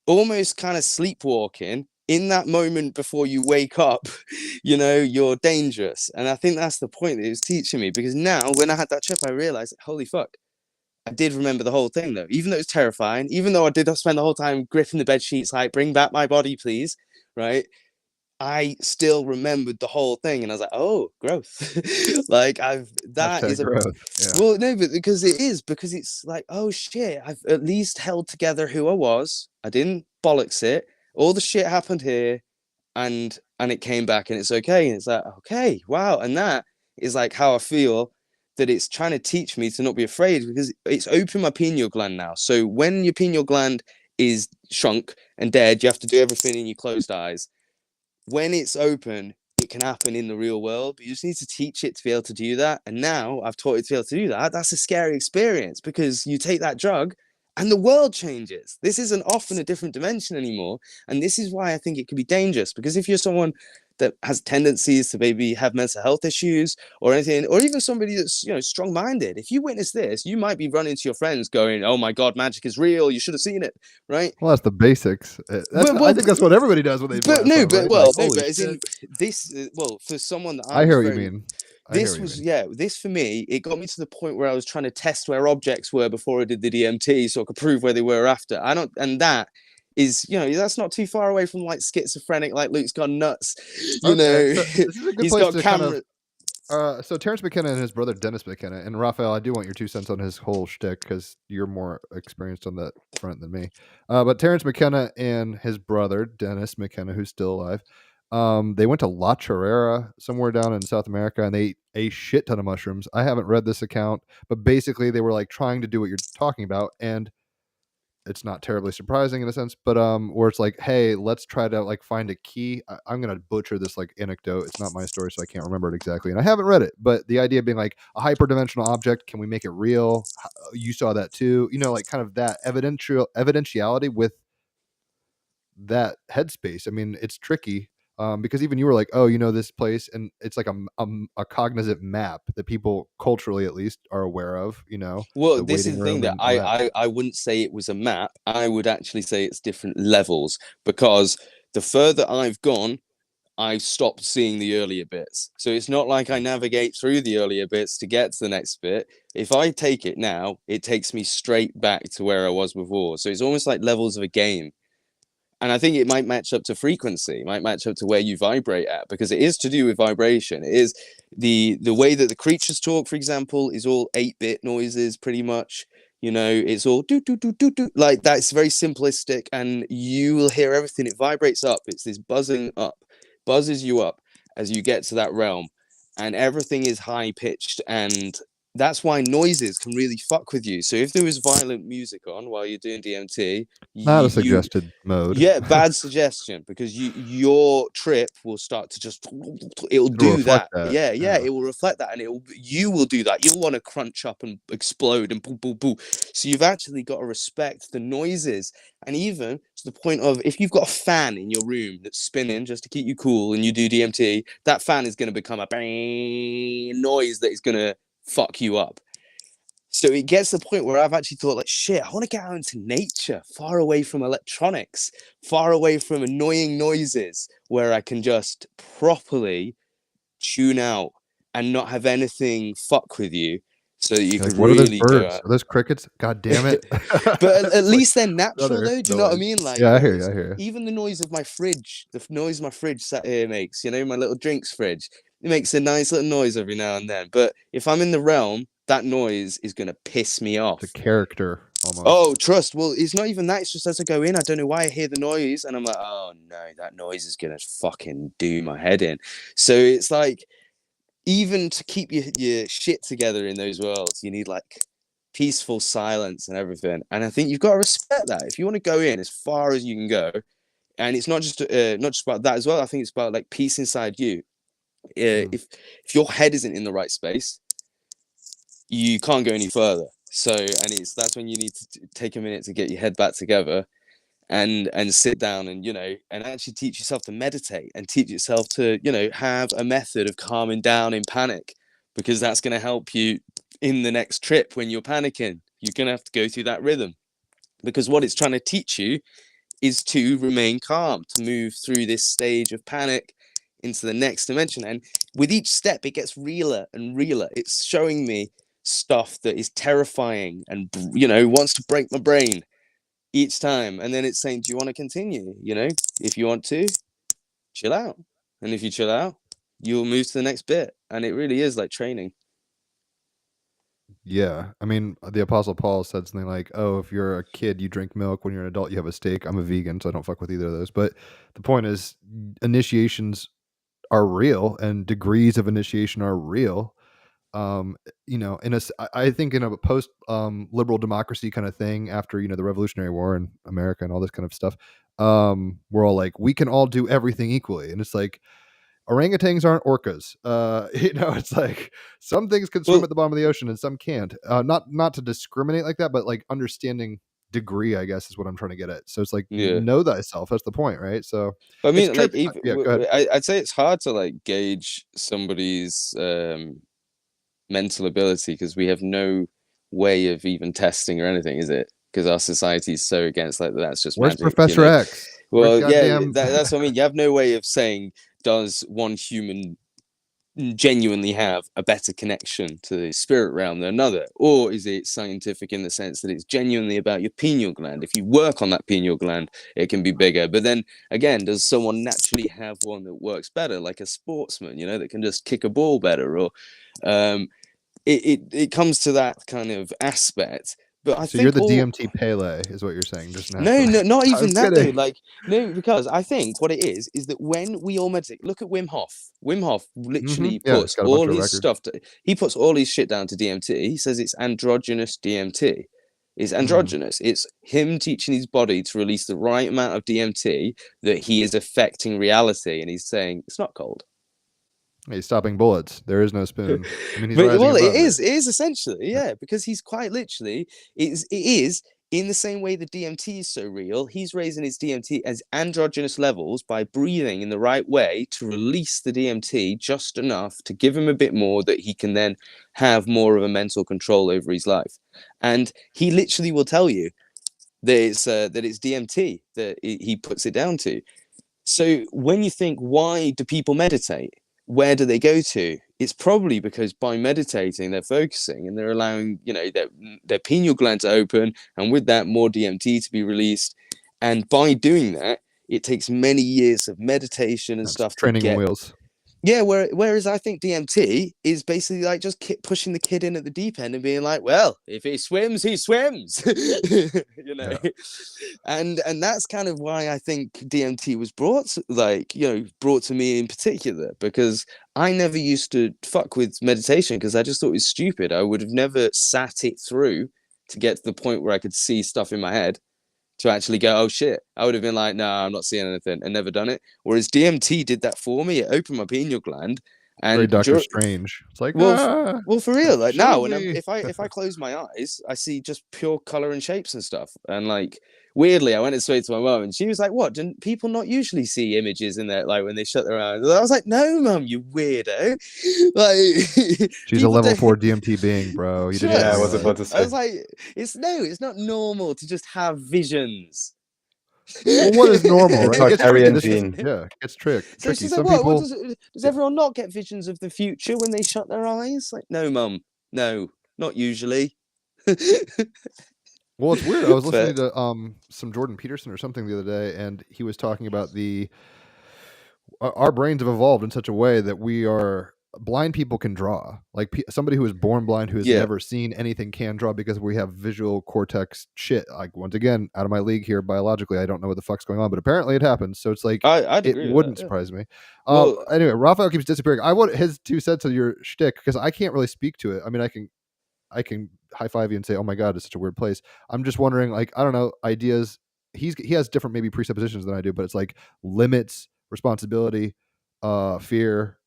almost kind of sleepwalking. In that moment before you wake up, you're dangerous. And I think that's the point that it was teaching me, because now when I had that trip, I realized, holy fuck, I did remember the whole thing though, even though it was terrifying, even though I did spend the whole time gripping the bed sheets like, bring back my body, please. Right. I still remembered the whole thing, and I was like, oh, growth. Like that Hashtag is a growth. Yeah. well, no, but because it's like, oh shit, I've at least held together who I was. I didn't bollocks it. All the shit happened here, and it came back, and it's okay. And it's like, okay, wow. And that is like how I feel, that it's trying to teach me to not be afraid, because it's opened my pineal gland now. So when your pineal gland is shrunk and dead, you have to do everything in your closed eyes. When it's open, it can happen in the real world, but you just need to teach it to be able to do that. And now I've taught it to be able to do that. That's a scary experience, because you take that drug and the world changes. This isn't off in a different dimension anymore. And this is why I think it can be dangerous, because if you're someone that has tendencies to maybe have mental health issues or anything, or even somebody that's, you know, strong-minded, if you witness this, you might be running to your friends going, oh my God, magic is real. You should have seen it, right? Well, that's the basics. I think that's what everybody does when they. But no, but right? well, Like, no, holy but as in shit. this, well, for someone that I hear what you mean. This was, yeah, this for me, it got me to the point where I was trying to test where objects were before I did the DMT, so I could prove where they were after. And that is, you know, that's not too far away from like schizophrenic, like Luke's gone nuts, you know. So this is a good He's place got to camera. So Terrence McKenna and his brother Dennis McKenna, and Raphael, I do want your 2 cents on his whole shtick, because you're more experienced on that front than me. But Terrence McKenna and his brother Dennis McKenna, who's still alive, they went to La Chorrera, somewhere down in South America, and they ate a shit ton of mushrooms. I haven't read this account, but basically they were like trying to do what you're talking about, and it's not terribly surprising in a sense, but where it's like, hey, let's try to like find a key. I'm gonna butcher this like anecdote. It's not my story, so I can't remember it exactly, and I haven't read it. But the idea being like a hyperdimensional object, can we make it real? You saw that too, you know, like kind of that evidentiality with that headspace. I mean, it's tricky. Because even you were like, oh, you know, this place, and it's like a cognizant map that people culturally at least are aware of, you know. Well, The this is waiting the thing room that and all that. I wouldn't say it was a map. I would actually say it's different levels, because the further I've gone, I've stopped seeing the earlier bits. So it's not like I navigate through the earlier bits to get to the next bit. If I take it now, it takes me straight back to where I was before. So it's almost like levels of a game. And I think it might match up to frequency, might match up to where you vibrate at, because it is to do with vibration. It is the way that the creatures talk, for example, is all 8-bit noises pretty much. You know, it's all do do do do do, like that's very simplistic, and you will hear everything. It vibrates up. It's this buzzing up, buzzes you up as you get to that realm, and everything is high pitched, and that's why noises can really fuck with you. So if there was violent music on while you're doing DMT, Not a you suggested mode. yeah, bad suggestion, because your trip will start to just it'll It'll do reflect that. that. Yeah, it will reflect that, and you will do that. You'll want to crunch up and explode and boo boo boo. So you've actually got to respect the noises, and even to the point of, if you've got a fan in your room that's spinning just to keep you cool, and you do DMT, that fan is going to become a bang noise that is going to fuck you up. So it gets to the point where I've actually thought, like, shit, I want to get out into nature, far away from electronics, far away from annoying noises, where I can just properly tune out and not have anything fuck with you, so that you You're can like, what are those really go birds? out. Are those crickets? God damn it. But at It's like least they're natural, another though. Do you know what I noise. mean? Like, Yeah, I hear you. whereas I hear you. even the noise of my fridge, the noise my fridge sat here makes, you know, my little drinks fridge, it makes a nice little noise every now and then. But if I'm in the realm, that noise is going to piss me off. It's a character almost. Oh, trust. Well, it's not even that. It's just as I go in, I don't know why I hear the noise, and I'm like, oh no, that noise is gonna fucking do my head in. So it's like, even to keep your shit together in those worlds, you need like peaceful silence and everything. And I think you've got to respect that. If you want to go in as far as you can go, and it's not just about that as well. I think it's about like peace inside you. If your head isn't in the right space, you can't go any further. So, and that's when you need to take a minute to get your head back together, and sit down, and, you know, and actually teach yourself to meditate, and teach yourself to, you know, have a method of calming down in panic, because that's going to help you in the next trip. When you're panicking, you're going to have to go through that rhythm, because what it's trying to teach you is to remain calm, to move through this stage of panic into the next dimension. And with each step, it gets realer and realer. It's showing me stuff that is terrifying and, you know, wants to break my brain each time. And then it's saying, do you want to continue? You know, if you want to, chill out. and if you chill out, you'll move to the next bit. And it really is like training. Yeah, I mean, the Apostle Paul said something like, "Oh, if you're a kid, you drink milk. When you're an adult, you have a steak." I'm a vegan, so I don't fuck with either of those. But the point is, initiations are real, and degrees of initiation are real. I think in a post liberal democracy kind of thing, after the Revolutionary War in America and all this kind of stuff, we're all like, we can all do everything equally, and it's like, orangutans aren't orcas. It's like some things can swim at the bottom of the ocean and some can't. Not to discriminate like that, but like understanding degree, I guess, is what I'm trying to get at. So it's like, know thyself. That's the point, right? So I mean, like, go ahead. I'd say it's hard to like gauge somebody's mental ability because we have no way of even testing or anything, is it? Because our society is so against like that's just where's magic, Professor X? Well, yeah, that's what I mean. You have no way of saying, does one human genuinely have a better connection to the spirit realm than another, or is it scientific in the sense that it's genuinely about your pineal gland? If you work on that pineal gland, it can be bigger. But then again, does someone naturally have one that works better, like a sportsman, that can just kick a ball better? Or it comes to that kind of aspect. But I think you're the DMT Pele, is what you're saying just now. No, not even that, dude. Like, no, because I think what it is that when we all meditate, look at Wim Hof. Wim Hof literally puts all his stuff. He puts all his shit down to DMT. He says it's androgynous DMT. It's androgynous. It's him teaching his body to release the right amount of DMT that he is affecting reality, and he's saying it's not cold. He's stopping bullets. There is no spoon. I mean, it is essentially, yeah, because he's quite literally, it is in the same way the DMT is so real. He's raising his DMT as androgynous levels by breathing in the right way to release the DMT just enough to give him a bit more that he can then have more of a mental control over his life. And he literally will tell you that it's DMT that he puts it down to. So when you think, why do people meditate? Where do they go to? It's probably because by meditating, they're focusing and they're allowing, their pineal gland to open, and with that, more DMT to be released. And by doing that, it takes many years of meditation and stuff. Training wheels. Yeah, whereas I think DMT is basically like just pushing the kid in at the deep end and being like, well, if he swims, he swims, Yeah. And that's kind of why I think DMT was brought to me in particular, because I never used to fuck with meditation because I just thought it was stupid. I would have never sat it through to get to the point where I could see stuff in my head. To actually go, oh shit, I would have been like, no, I'm not seeing anything, and never done it. Whereas DMT did that for me. It opened my pineal gland. And very Doctor Strange. It's like, well, for real. Like now, and if I close my eyes, I see just pure color and shapes and stuff. And like weirdly, I went and spoke to my mum, and she was like, "What? Didn't people not usually see images in there, like when they shut their eyes?" I was like, "No, mum, you weirdo." Like she's a level 4 DMT being, bro. You didn't. Yeah, I was about to say. I was like, it's not normal to just have visions. Well, what is normal? Right? Yeah, it's tricky. So she said, what does everyone not get visions of the future when they shut their eyes? Like, no, mum, no, not usually. Well, it's weird. I was listening to some Jordan Peterson or something the other day, and he was talking about our brains have evolved in such a way that blind people can draw. Like somebody who is born blind, who has never seen anything, can draw because we have visual cortex shit. Like, once again, out of my league here biologically, I don't know what the fuck's going on, but apparently it happens. So it's like, it wouldn't surprise me. Anyway, Raphael keeps disappearing. I want his 2 cents of your shtick because I can't really speak to it. I mean, I can high five you and say, "Oh my God, it's such a weird place." I'm just wondering, like, I don't know, ideas. He has different maybe presuppositions than I do, but it's like limits, responsibility, fear,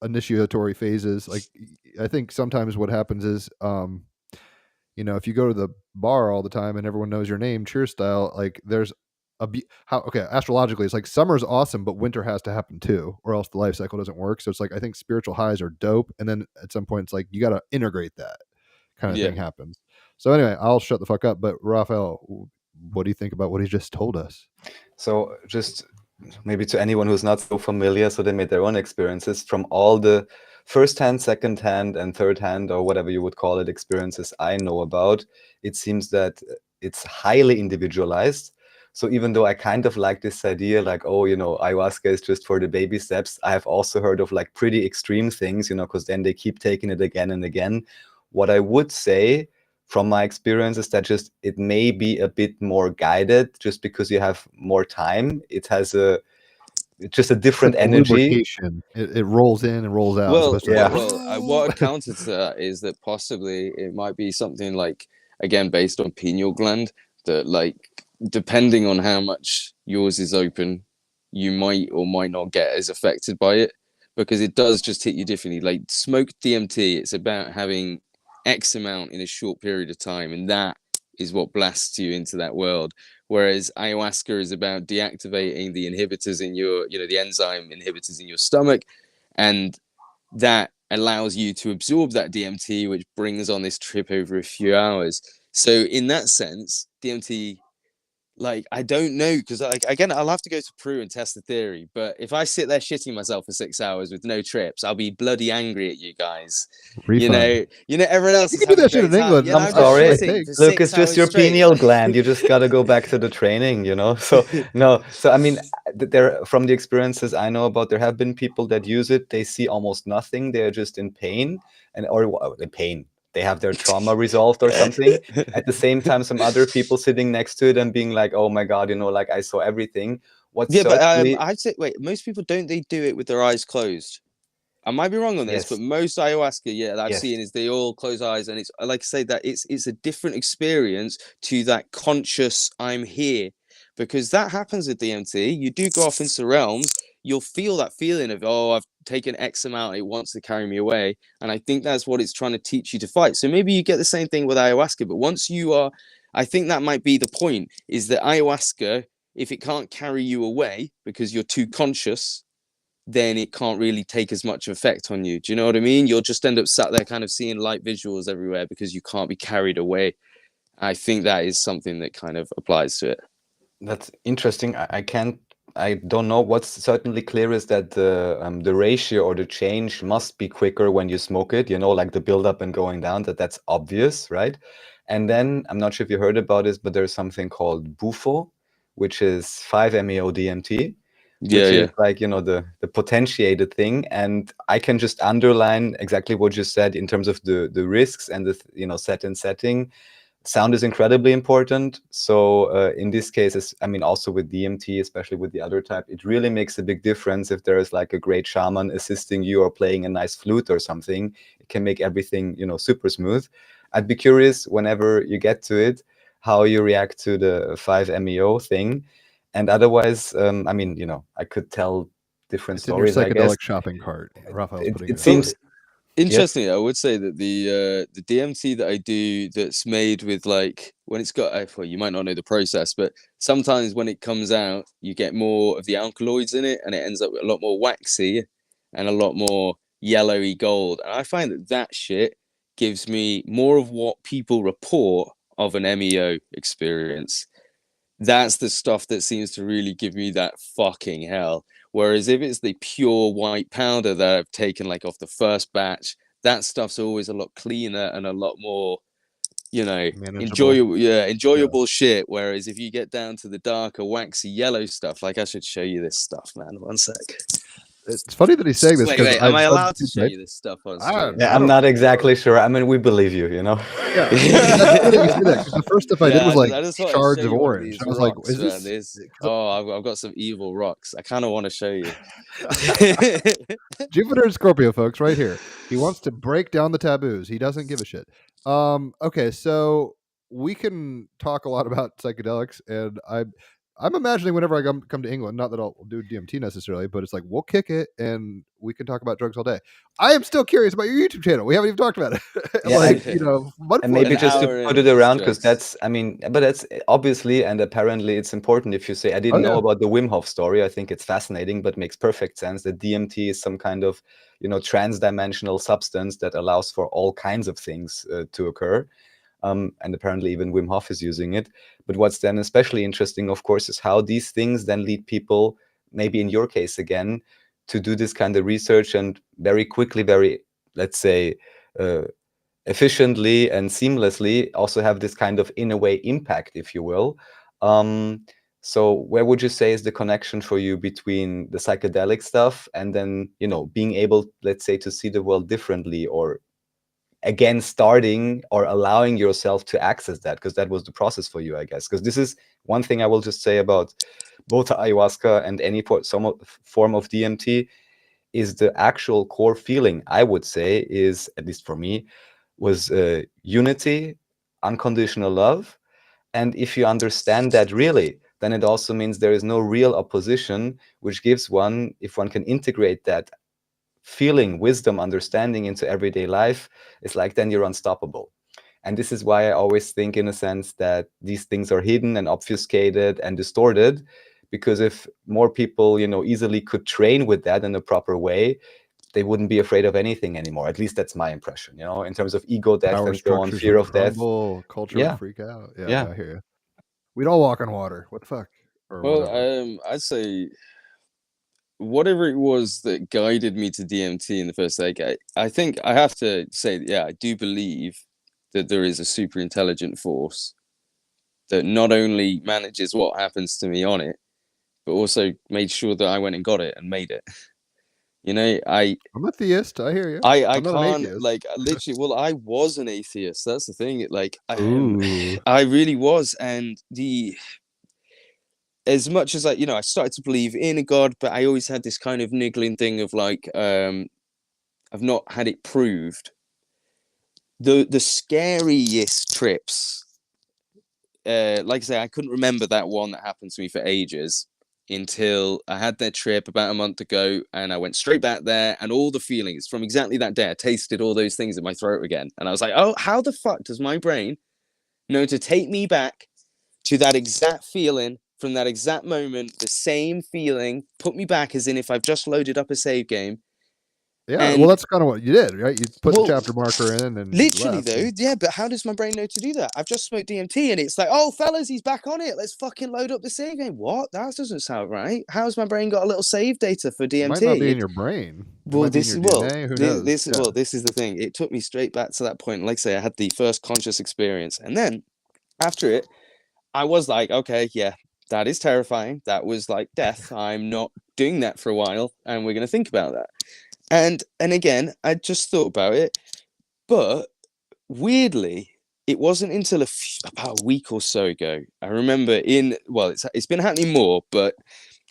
initiatory phases. Like, I think sometimes what happens is, if you go to the bar all the time and everyone knows your name, cheer style, like there's astrologically, it's like summer's awesome, but winter has to happen too, or else the life cycle doesn't work. So it's like, I think spiritual highs are dope, and then at some point it's like you got to integrate that kind of thing happens. So anyway, I'll shut the fuck up. But Raphael, what do you think about what he just told us? So just maybe to anyone who's not so familiar, so they made their own experiences from all the first-hand, second-hand, and third-hand, or whatever you would call it, experiences I know about. It seems that it's highly individualized. So even though I kind of like this idea, like, oh, ayahuasca is just for the baby steps, I have also heard of like pretty extreme things, because then they keep taking it again and again. What I would say from my experience is that just it may be a bit more guided just because you have more time. It has just a different It's like energy. lubrication. It rolls in and rolls out. Well, Yeah. what I'd counter to that is that possibly it might be something like, again, based on pineal gland, that like, depending on how much yours is open, you might or might not get as affected by it, because it does just hit you differently. Like smoked DMT, it's about having X amount in a short period of time, and that is what blasts you into that world. Whereas ayahuasca is about deactivating the inhibitors in your, the enzyme inhibitors in your stomach, and that allows you to absorb that DMT, which brings on this trip over a few hours. So in that sense, DMT, like, I don't know, because like, again, I'll have to go to Peru and test the theory, but if I sit there shitting myself for 6 hours with no trips, I'll be bloody angry at you guys. Refund. Everyone else You is can do having a that shit great in time. England. I'm sorry. Look, it's just your straight. pineal gland. You just got to go back to the training, So no. So I mean, there, from the experiences I know about, there have been people that use it. They see almost nothing. They're just in pain, or in pain. They have their trauma resolved or something. At the same time, some other people sitting next to it and being like, "Oh my God, like I saw everything." Yeah, but I'd say, wait, most people don't. They do it with their eyes closed. I might be wrong on this, but most ayahuasca, that I've seen is they all close eyes, and it's like I say that it's a different experience to that conscious I'm here, because that happens with DMT. You do go off into realms, you'll feel that feeling of, oh, I've taken X amount, it wants to carry me away, and I think that's what it's trying to teach you to fight. So maybe you get the same thing with ayahuasca, but once you are, I think that might be the point, is that ayahuasca, if it can't carry you away because you're too conscious, then it can't really take as much effect on you. Do you know what I mean? You'll just end up sat there kind of seeing light visuals everywhere because you can't be carried away. I think that is something that kind of applies to it. That's interesting. I don't know. What's certainly clear is that the ratio or the change must be quicker when you smoke it, like the buildup and going down, that's obvious, right? And then I'm not sure if you heard about this, but there's something called BUFO, which is 5-MeO DMT, which is like, the potentiated thing. And I can just underline exactly what you said in terms of the risks and the, set and setting. Sound is incredibly important. So in this case, I mean, also with DMT, especially with the other type, it really makes a big difference if there is like a great shaman assisting you or playing a nice flute or something. It can make everything, super smooth. I'd be curious whenever you get to it, how you react to the 5-MeO thing. And otherwise, I mean, I could tell different stories, in your I guess. psychedelic shopping cart. Raphael's putting It seems... Interestingly, I would say that the DMT that I do that's made with, like, when it's got, well, you might not know the process, but sometimes when it comes out, you get more of the alkaloids in it, and it ends up a lot more waxy and a lot more yellowy gold. And I find that shit gives me more of what people report of an MEO experience. That's the stuff that seems to really give me that fucking hell. Whereas if it's the pure white powder that I've taken like off the first batch, that stuff's always a lot cleaner and a lot more, manageable. enjoyable shit. Whereas if you get down to the darker, waxy yellow stuff, like, I should show you this stuff, man. One sec. It's funny that he's saying this because wait, am I allowed to show you this stuff on stream? Yeah, I'm not exactly sure. I mean, we believe you, Yeah, that's funny you say that, because the first stuff I did was like I just shards of orange. I was like, "Is this?" I've got some evil rocks. I kind of want to show you. Jupiter and Scorpio, folks, right here. He wants to break down the taboos. He doesn't give a shit. Okay, so we can talk a lot about psychedelics, and I'm imagining whenever I come to England, not that I'll do DMT necessarily, but it's like we'll kick it and we can talk about drugs all day. I am still curious about your YouTube channel. We haven't even talked about it. And maybe just to put it around, because that's obviously and apparently it's important. If you say, I didn't know about the Wim Hof story, I think it's fascinating, but makes perfect sense that DMT is some kind of, trans-dimensional substance that allows for all kinds of things to occur. And apparently even Wim Hof is using it. But what's then especially interesting, of course, is how these things then lead people, maybe in your case again, to do this kind of research and very quickly, very, let's say, efficiently and seamlessly also have this kind of, in a way, impact, if you will. So where would you say is the connection for you between the psychedelic stuff and then, you know, being able, let's say, to see the world differently, or again starting or allowing yourself to access that, because that was the process for you, I guess. Because this is one thing I will just say about both ayahuasca and any form of DMT, is the actual core feeling, I would say, is, at least for me, was unity, unconditional love. And if you understand that really, then it also means there is no real opposition, which gives one, if one can integrate that feeling, wisdom, understanding into everyday life, it's like then you're unstoppable. And this is why I always think, in a sense, that these things are hidden and obfuscated and distorted, because if more people, you know, easily could train with that in a proper way, they wouldn't be afraid of anything anymore. At least that's my impression, you know, in terms of ego death Power and so on, structures fear would of death. crumble, culture Yeah. would freak out. Yeah, Yeah. I hear you. We'd all walk on water. What the fuck? Or Well, whatever. I'd say whatever it was that guided me to DMT in the first like, I think I have to say, yeah, I do believe that there is a super intelligent force that not only manages what happens to me on it, but also made sure that I went and got it and made it. You know, I'm a theist. I hear you. I I'm not an can't, atheist. like, literally. Well, I was an atheist. That's the thing. Like, Ooh. I really was, and as much as I started to believe in a god, but I always had this kind of niggling thing of like, I've not had it proved. The scariest trips, like I say, I couldn't remember that one that happened to me for ages until I had that trip about a month ago, and I went straight back there, and all the feelings from exactly that day, I tasted all those things in my throat again, and I was like, oh, how the fuck does my brain know to take me back to that exact feeling from that exact moment, the same feeling, put me back as in if I've just loaded up a save game. Yeah, well, And that's kind of what you did, right? You put the well, chapter marker in and literally left. though, yeah, but how does my brain know to do that? I've just smoked DMT and it's like, oh fellas, he's back on it. Let's fucking load up the save game. What? That doesn't sound right. How's my brain got a little save data for It might not be DMT? in your brain. It Well, might be in this your is DNA. Who knows? this is the thing. It took me straight back to that point. Like I say, I had the first conscious experience, and then after it, I was like, okay, yeah, that is terrifying. That was like death. I'm not doing that for a while, and we're gonna think about that. And again, I just thought about it, but weirdly, it wasn't until about a week or so ago. I remember it's been happening more, but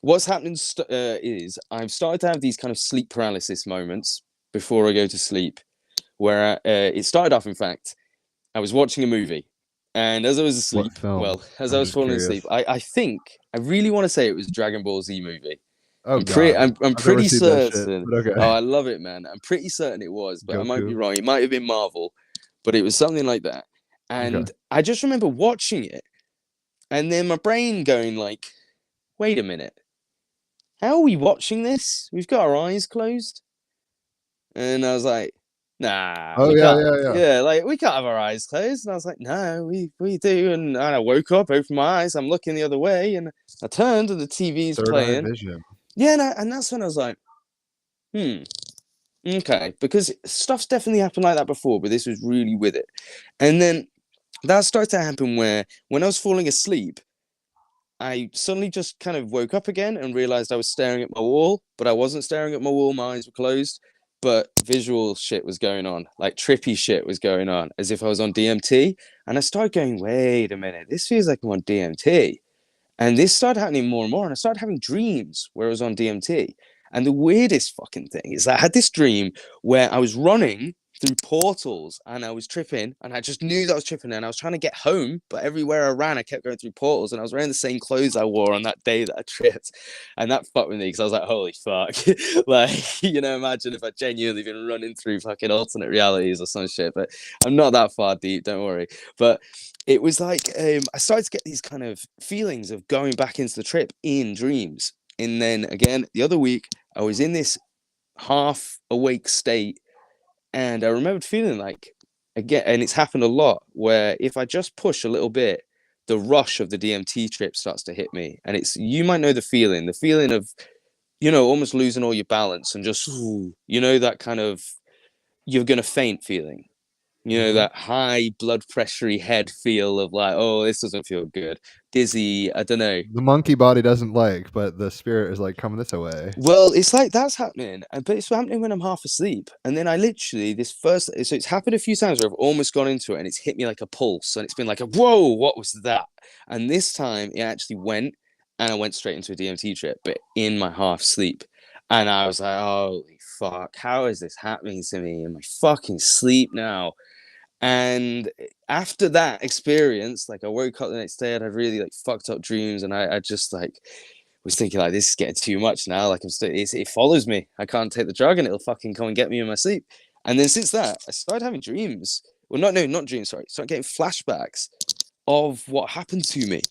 what's happening is I've started to have these kind of sleep paralysis moments before I go to sleep, where it started off. In fact, I was watching a movie, and as I was asleep, What film? as I'm I was just falling curious. asleep, I think I really want to say it was a Dragon Ball Z movie. Oh God, I'm I've never pretty seen that shit. certain. But Oh, okay, I love it, man. I'm pretty certain it was, but I might be Goku. wrong. It might have been Marvel, but it was something like that. Okay. And I just remember watching it, and then my brain going like, "Wait a minute, how are we watching this? We've got our eyes closed." And I was like, nah, Oh we yeah, can't. yeah, yeah. Yeah, like we can't have our eyes closed. And I was like, no, we do. And I woke up, opened my eyes, I'm looking the other way, and I turned and the TV's Third eye playing. vision. Yeah, and that's when I was like, okay, because stuff's definitely happened like that before, but this was really with it. And then that started to happen where when I was falling asleep, I suddenly just kind of woke up again and realized I was staring at my wall, but I wasn't staring at my wall. My eyes were closed, but visual shit was going on, like trippy shit was going on, as if I was on DMT. And I started going, wait a minute, this feels like I'm on DMT. And this started happening more and more. And I started having dreams where I was on DMT. And the weirdest fucking thing is that I had this dream where I was running through portals and I was tripping and I just knew that I was tripping and I was trying to get home, but everywhere I ran, I kept going through portals and I was wearing the same clothes I wore on that day that I tripped. And that fucked with me because I was like, holy fuck. Like, imagine if I genuinely been running through fucking alternate realities or some shit, but I'm not that far deep, don't worry. But it was like I started to get these kind of feelings of going back into the trip in dreams. And then again, the other week, I was in this half awake state. And I remembered feeling like, again, and it's happened a lot, where if I just push a little bit, the rush of the DMT trip starts to hit me. And you might know the feeling of, almost losing all your balance and just, that kind of, you're going to faint feeling. You know, that high blood pressurey head feel of like, oh, this doesn't feel good. Dizzy, I don't know. The monkey body doesn't like, but the spirit is like coming this away. Well, it's like that's happening, but it's happening when I'm half asleep. And then I literally, so it's happened a few times where I've almost gone into it and it's hit me like a pulse and it's been like, whoa, what was that? And this time it actually went and I went straight into a DMT trip, but in my half sleep. And I was like, holy fuck, how is this happening to me in my fucking sleep now? And after that experience, like I woke up the next day and I had really like fucked up dreams and I just like was thinking like this is getting too much now. Like it follows me. I can't take the drug and it'll fucking come and get me in my sleep. And then since that, I started having dreams. Well, not dreams, sorry. Started getting flashbacks of what happened to me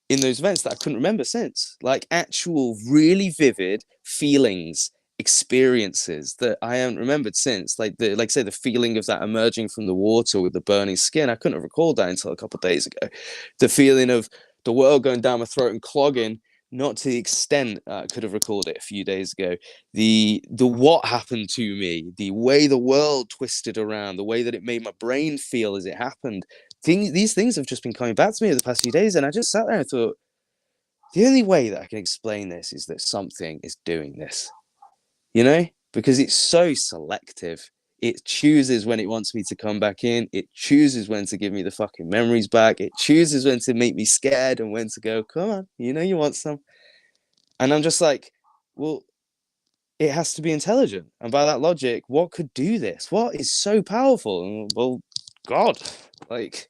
in those events that I couldn't remember since. Like actual really vivid feelings, experiences that I haven't remembered since. Like say the feeling of that emerging from the water with the burning skin. I couldn't have recalled that until a couple of days ago. The feeling of the world going down my throat and clogging, not to the extent I could have recalled it a few days ago. The what happened to me, the way the world twisted around, the way that it made my brain feel as it happened. These things have just been coming back to me over the past few days, and I just sat there and thought, the only way that I can explain this is that something is doing this, you know, because it's so selective. It chooses when it wants me to come back in. It chooses when to give me the fucking memories back. It chooses when to make me scared and when to go, come on, you know you want some. And I'm just like, well, it has to be intelligent. And by that logic, what could do this? What is so powerful? And, well, God. Like,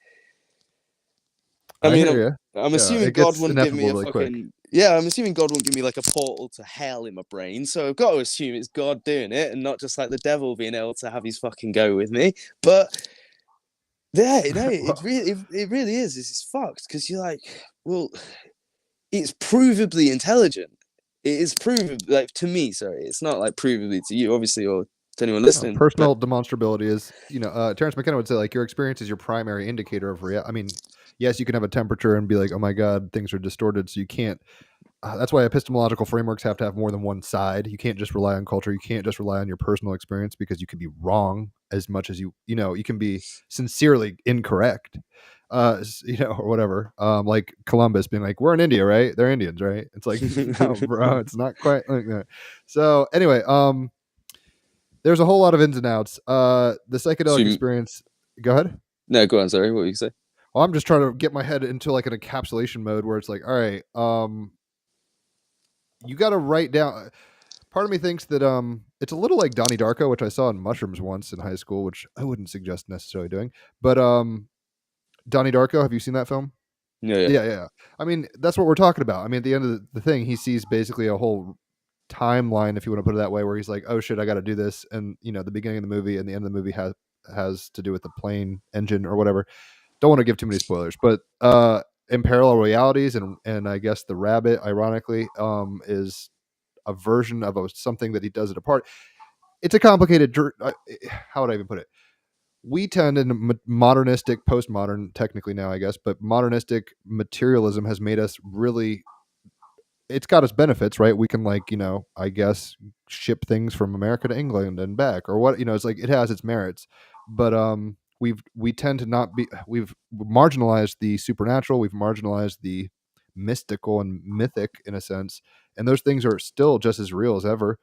I mean, I'm assuming God wouldn't give me a fucking... Yeah, I'm assuming God won't give me like a portal to hell in my brain. So I've got to assume it's God doing it and not just like the devil being able to have his fucking go with me. But yeah, no, it really is. It's fucked because you're like, well, it's provably intelligent. It is provably, like, to me, sorry. It's not like provably to you, obviously, or to anyone listening. No, personal demonstrability is, Terence McKenna would say, like, your experience is your primary indicator of reality. I mean, yes, you can have a temperature and be like, oh my God, things are distorted. So you can't, that's why epistemological frameworks have to have more than one side. You can't just rely on culture. You can't just rely on your personal experience because you could be wrong as much as you can be sincerely incorrect, or whatever. Like Columbus being like, we're in India, right? They're Indians, right? It's like, no, bro, it's not quite like that. So anyway, there's a whole lot of ins and outs. The psychedelic experience. Go ahead. No, go on. Sorry, what were you say? Well, I'm just trying to get my head into like an encapsulation mode where it's like, all right, you got to write down. Part of me thinks that it's a little like Donnie Darko, which I saw in mushrooms once in high school, which I wouldn't suggest necessarily doing. But Donnie Darko, have you seen that film? Yeah. I mean, that's what we're talking about. I mean, at the end of the thing, he sees basically a whole timeline, if you want to put it that way, where he's like, oh shit, I got to do this. And the beginning of the movie and the end of the movie has to do with the plane engine or whatever. Don't want to give too many spoilers, but in parallel realities and I guess the rabbit, ironically, is a version of something that he does at a part. It's a complicated, how would I even put it? We tend in modernistic, postmodern, technically now, I guess, but modernistic materialism has made us really, it's got its benefits, right? We can I guess ship things from America to England and back or what, it's like, it has its merits, but we tend to not be, we've marginalized the supernatural. We've marginalized the mystical and mythic in a sense. And those things are still just as real as ever.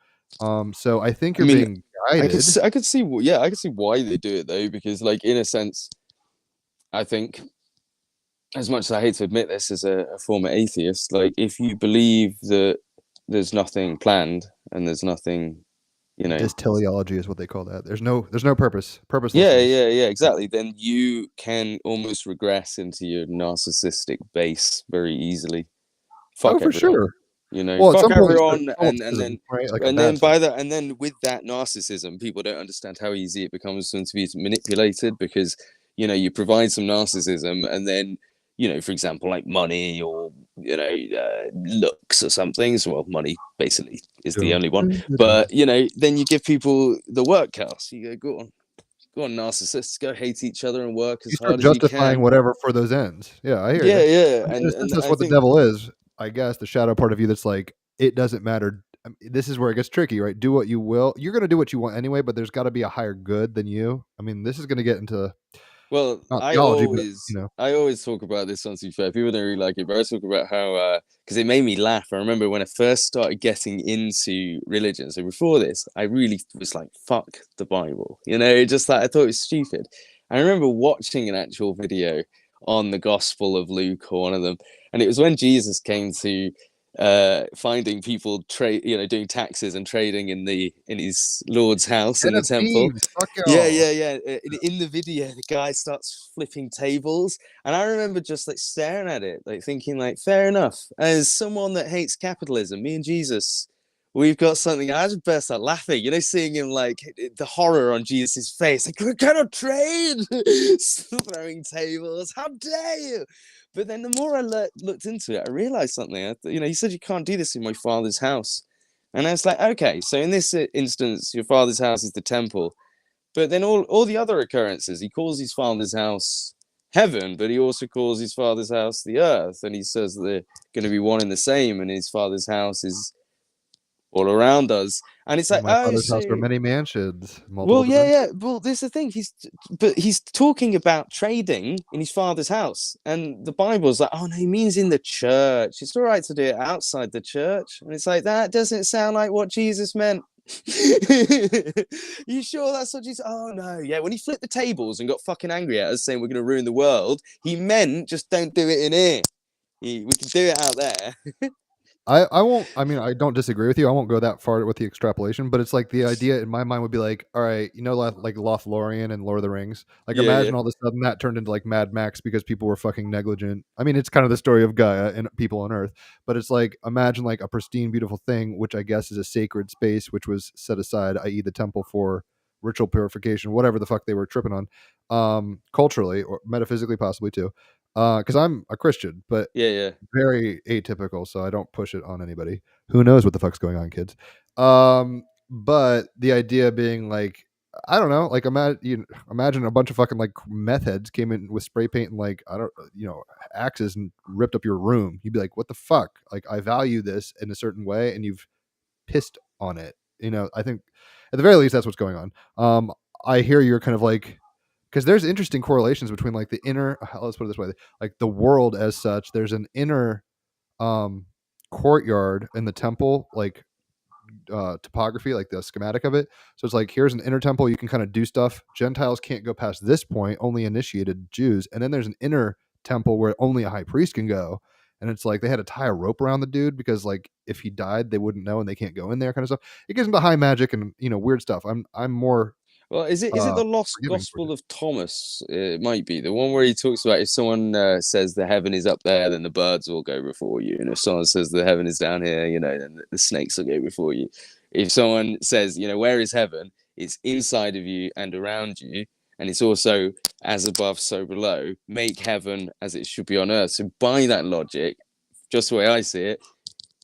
So I think you're being guided. I could see why they do it though, because like in a sense, I think, as much as I hate to admit this as a former atheist, like if you believe that there's nothing planned and there's nothing, this teleology is what they call that. There's no purpose. Yeah, exactly. Then you can almost regress into your narcissistic base very easily. Fuck everyone. For sure. Fuck everyone, and then right? and then with that narcissism, people don't understand how easy it becomes to be manipulated because you provide some narcissism, and then for example, like money or looks or something. So, well, money basically is the only one, but then you give people the work cast. You go on, narcissists, go hate each other and work as hard as you can. Justifying whatever for those ends. Yeah, I hear you. Yeah. And that's what the devil is. I guess the shadow part of you that's like, it doesn't matter this is where it gets tricky, right? Do what you will. You're going to do what you want anyway, but there's got to be a higher good than you. I mean, this is going to get into Well, not I theology, but always I always talk about this on, to be fair. People don't really like it, but I talk about how because it made me laugh. I remember when I first started getting into religion. So before this, I really was like, fuck the Bible. Just like I thought it was stupid. I remember watching an actual video on the Gospel of Luke or one of them, and it was when Jesus came to finding people doing taxes and trading in his Lord's house in Den the of temple. Thieves. Fuck Yeah, y'all. yeah, yeah. In the video, the guy starts flipping tables, and I remember just like staring at it, like thinking, like, fair enough. As someone that hates capitalism, me and Jesus, we've got something. I just burst out laughing, seeing him like the horror on Jesus's face, like we cannot trade, throwing tables. How dare you? But then the more I looked into it, I realized something. He said you can't do this in my father's house, and I was like, okay, so in this instance, your father's house is the temple. But then all the other occurrences, he calls his father's house heaven, but he also calls his father's house the earth. And he says they're going to be one and the same, and his father's house is all around us. And it's In like, my oh, father's house are so many mansions, multiple well, yeah, dimensions. yeah. Well, this is the thing. He's talking about trading in his father's house, and the Bible's like, oh no, he means in the church. It's all right to do it outside the church, and it's like that doesn't sound like what Jesus meant. You sure that's what Jesus? Oh no, yeah. When he flipped the tables and got fucking angry at us, saying we're going to ruin the world, he meant just don't do it in here. We can do it out there. I won't. I mean, I don't disagree with you. I won't go that far with the extrapolation, but it's like the idea in my mind would be like, all right, like Lothlorien and Lord of the Rings. Like, Yeah, yeah, imagine all of a sudden that turned into like Mad Max because people were fucking negligent. I mean, it's kind of the story of Gaia and people on Earth, but it's like imagine like a pristine, beautiful thing, which I guess is a sacred space, which was set aside, i.e., the temple for ritual purification, whatever the fuck they were tripping on, culturally or metaphysically, possibly too. Because I'm a Christian, but yeah, yeah. very atypical, so I don't push it on anybody. Who knows what the fuck's going on, kids? But the idea being like, I don't know, like imagine a bunch of fucking like meth heads came in with spray paint and like I don't, axes and ripped up your room. You'd be like, what the fuck? Like I value this in a certain way, and you've pissed on it. I think at the very least that's what's going on. I hear you're kind of like because there's interesting correlations between like the inner let's put it this way, like the world as such, there's an inner courtyard in the temple, like topography, like the schematic of it. So it's like here's an inner temple, you can kind of do stuff. Gentiles can't go past this point, only initiated Jews. And then there's an inner temple where only a high priest can go, and it's like they had to tie a rope around the dude because like if he died they wouldn't know and they can't go in there, kind of stuff. It gets into high magic and weird stuff. I'm more Well, is it the Lost forgiving towards Gospel of Thomas? It might be the one where he talks about if someone says the heaven is up there, then the birds will go before you, and if someone says the heaven is down here, then the snakes will go before you. If someone says, where is heaven? It's inside of you and around you, and it's also as above, so below. Make heaven as it should be on earth. So by that logic, just the way I see it,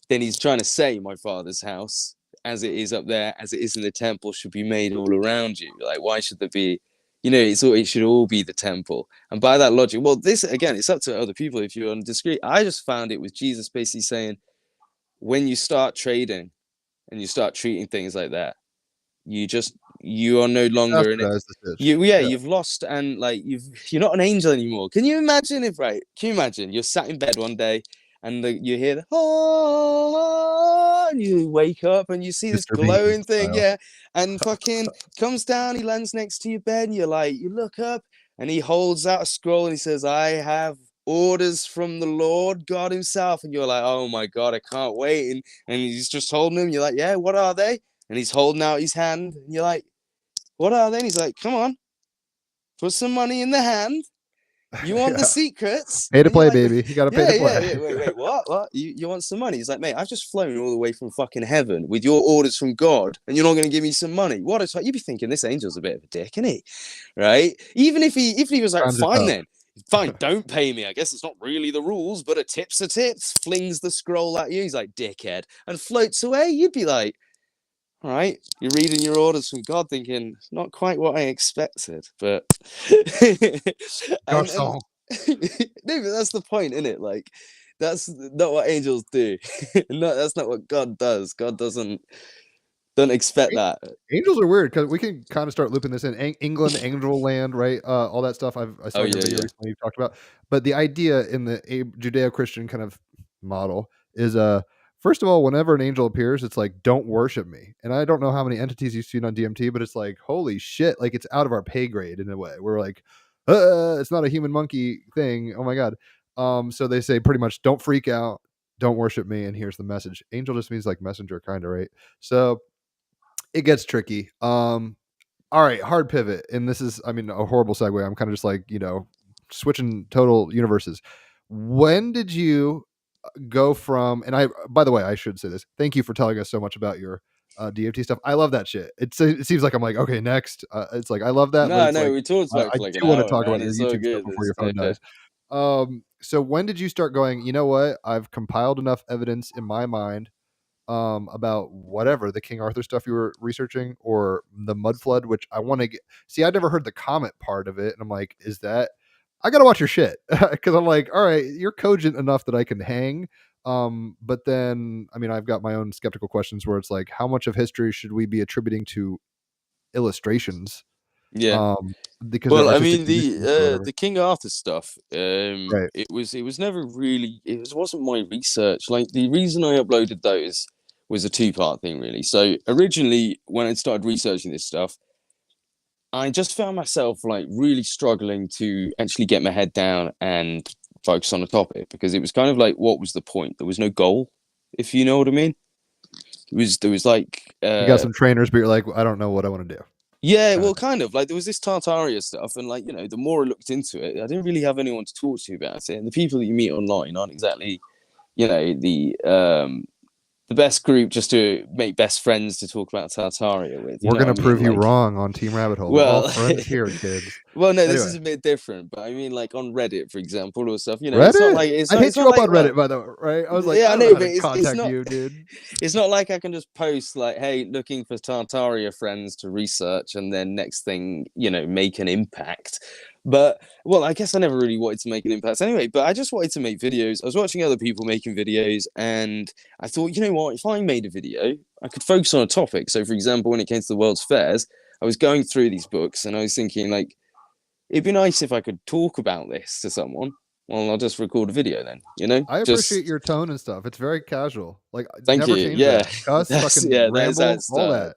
then he's trying to say my father's house, as it is up there, as it is in the temple, should be made all around you. Like, why should there be, it should all be the temple. And by that logic, well, this, again, it's up to other people if you want to disagree. I just found it with Jesus basically saying, when you start trading and you start treating things like that, you are no longer in it. bastardized the pitch. You've lost, and like you're not an angel anymore. Can you imagine you're sat in bed one day and you hear the and you wake up and you see this Mr. Bean glowing thing, style. and fucking comes down, he lands next to your bed, and you look up and he holds out a scroll and he says, I have orders from the Lord God himself, and you're like, oh my God, I can't wait. And he's just holding them, you're like, yeah, what are they? And he's holding out his hand, and you're like, what are they? And he's like, come on, put some money in the hand. You want the secrets? Pay to And you're play, like, baby. You gotta pay to play. Wait, what? You want some money? He's like, mate, I've just flown all the way from fucking heaven with your orders from God, and you're not going to give me some money? What? You'd be thinking this angel's a bit of a dick, isn't he? Right? Even if he was like, fine then, fine, don't pay me. I guess it's not really the rules, but a tip's a tip. Flings the scroll at you. He's like, dickhead, and floats away. You'd be like, all right, you're reading your orders from God, thinking not quite what I expected, but Garçon. no, but that's the point, isn't it? Like, That's not what angels do. No, that's not what God does. God don't expect that. Angels are weird because we can kind of start looping this in England, angel land, right? All that stuff. I saw Oh your yeah, video yeah. recently you talked about. But the idea in the Judeo-Christian kind of model is first of all, whenever an angel appears, it's like, don't worship me. And I don't know how many entities you've seen on DMT, but it's like, holy shit, like it's out of our pay grade in a way. We're like, it's not a human monkey thing. Oh my God. So they say pretty much don't freak out, don't worship me, and here's the message. Angel just means like messenger, kind of, right? So it gets tricky. All right, hard pivot. And this is, I mean, a horrible segue. I'm kind of just like, switching total universes. When did you go from, and by the way, I should say this. Thank you for telling us so much about your DFT stuff. I love that shit. It seems like I'm like, okay, next. It's like, I love that, but No, it's no, like, we talked about it I for like an do want to hour, talk man. about your It's so YouTube stuff good. before your It's no phone dies. So when did you start going, you know what? I've compiled enough evidence in my mind about whatever the King Arthur stuff you were researching or the mud flood, which I want to get. See, I'd never heard the comet part of it, and I'm like, is that? I gotta watch your shit because I'm like, all right, you're cogent enough that I can hang. But then, I mean, I've got my own skeptical questions where it's like, how much of history should we be attributing to illustrations? Yeah. Because they're Well, I artistic mean musicians or whatever. the King Arthur stuff. Right. It was never really. Wasn't my research. Like the reason I uploaded those was a two-part thing, really. So originally, when I started researching this stuff, I just found myself like really struggling to actually get my head down and focus on a topic because it was kind of like, what was the point? There was no goal, if you know what I mean. There was like You got some trainers, but you're like, I don't know what I want to do. yeah, Kinda well, kind of like there was this Tartaria stuff, and like the more I looked into it, I didn't really have anyone to talk to about it, and the people that you meet online aren't exactly, the best group just to make best friends to talk about Tartaria with. You We're know gonna what I mean? prove you Like, wrong on Team Rabbit Hole. We're all well, friends here, kids. well, no, this Anyway, is a bit different, but I mean, like on Reddit, for example, or stuff. It's not Reddit. like it's I not. hit It's you not up on like Reddit, by the way, right? I was like, yeah, I I don't know know, how but to it's contact not. you, dude. It's not like I can just post like, "Hey, looking for Tartaria friends to research," and then next thing, make an impact. But well, I guess I never really wanted to make an impact anyway. But I just wanted to make videos. I was watching other people making videos, and I thought, you know what? If I made a video, I could focus on a topic. So, for example, when it came to the World's Fairs, I was going through these books, and I was thinking, like, it'd be nice if I could talk about this to someone. Well, I'll just record a video then. I appreciate Just your tone and stuff. It's very casual. Like, thank never you. change Yeah, that. Cuss, that's fucking yeah, that's how ramble, it all started. that.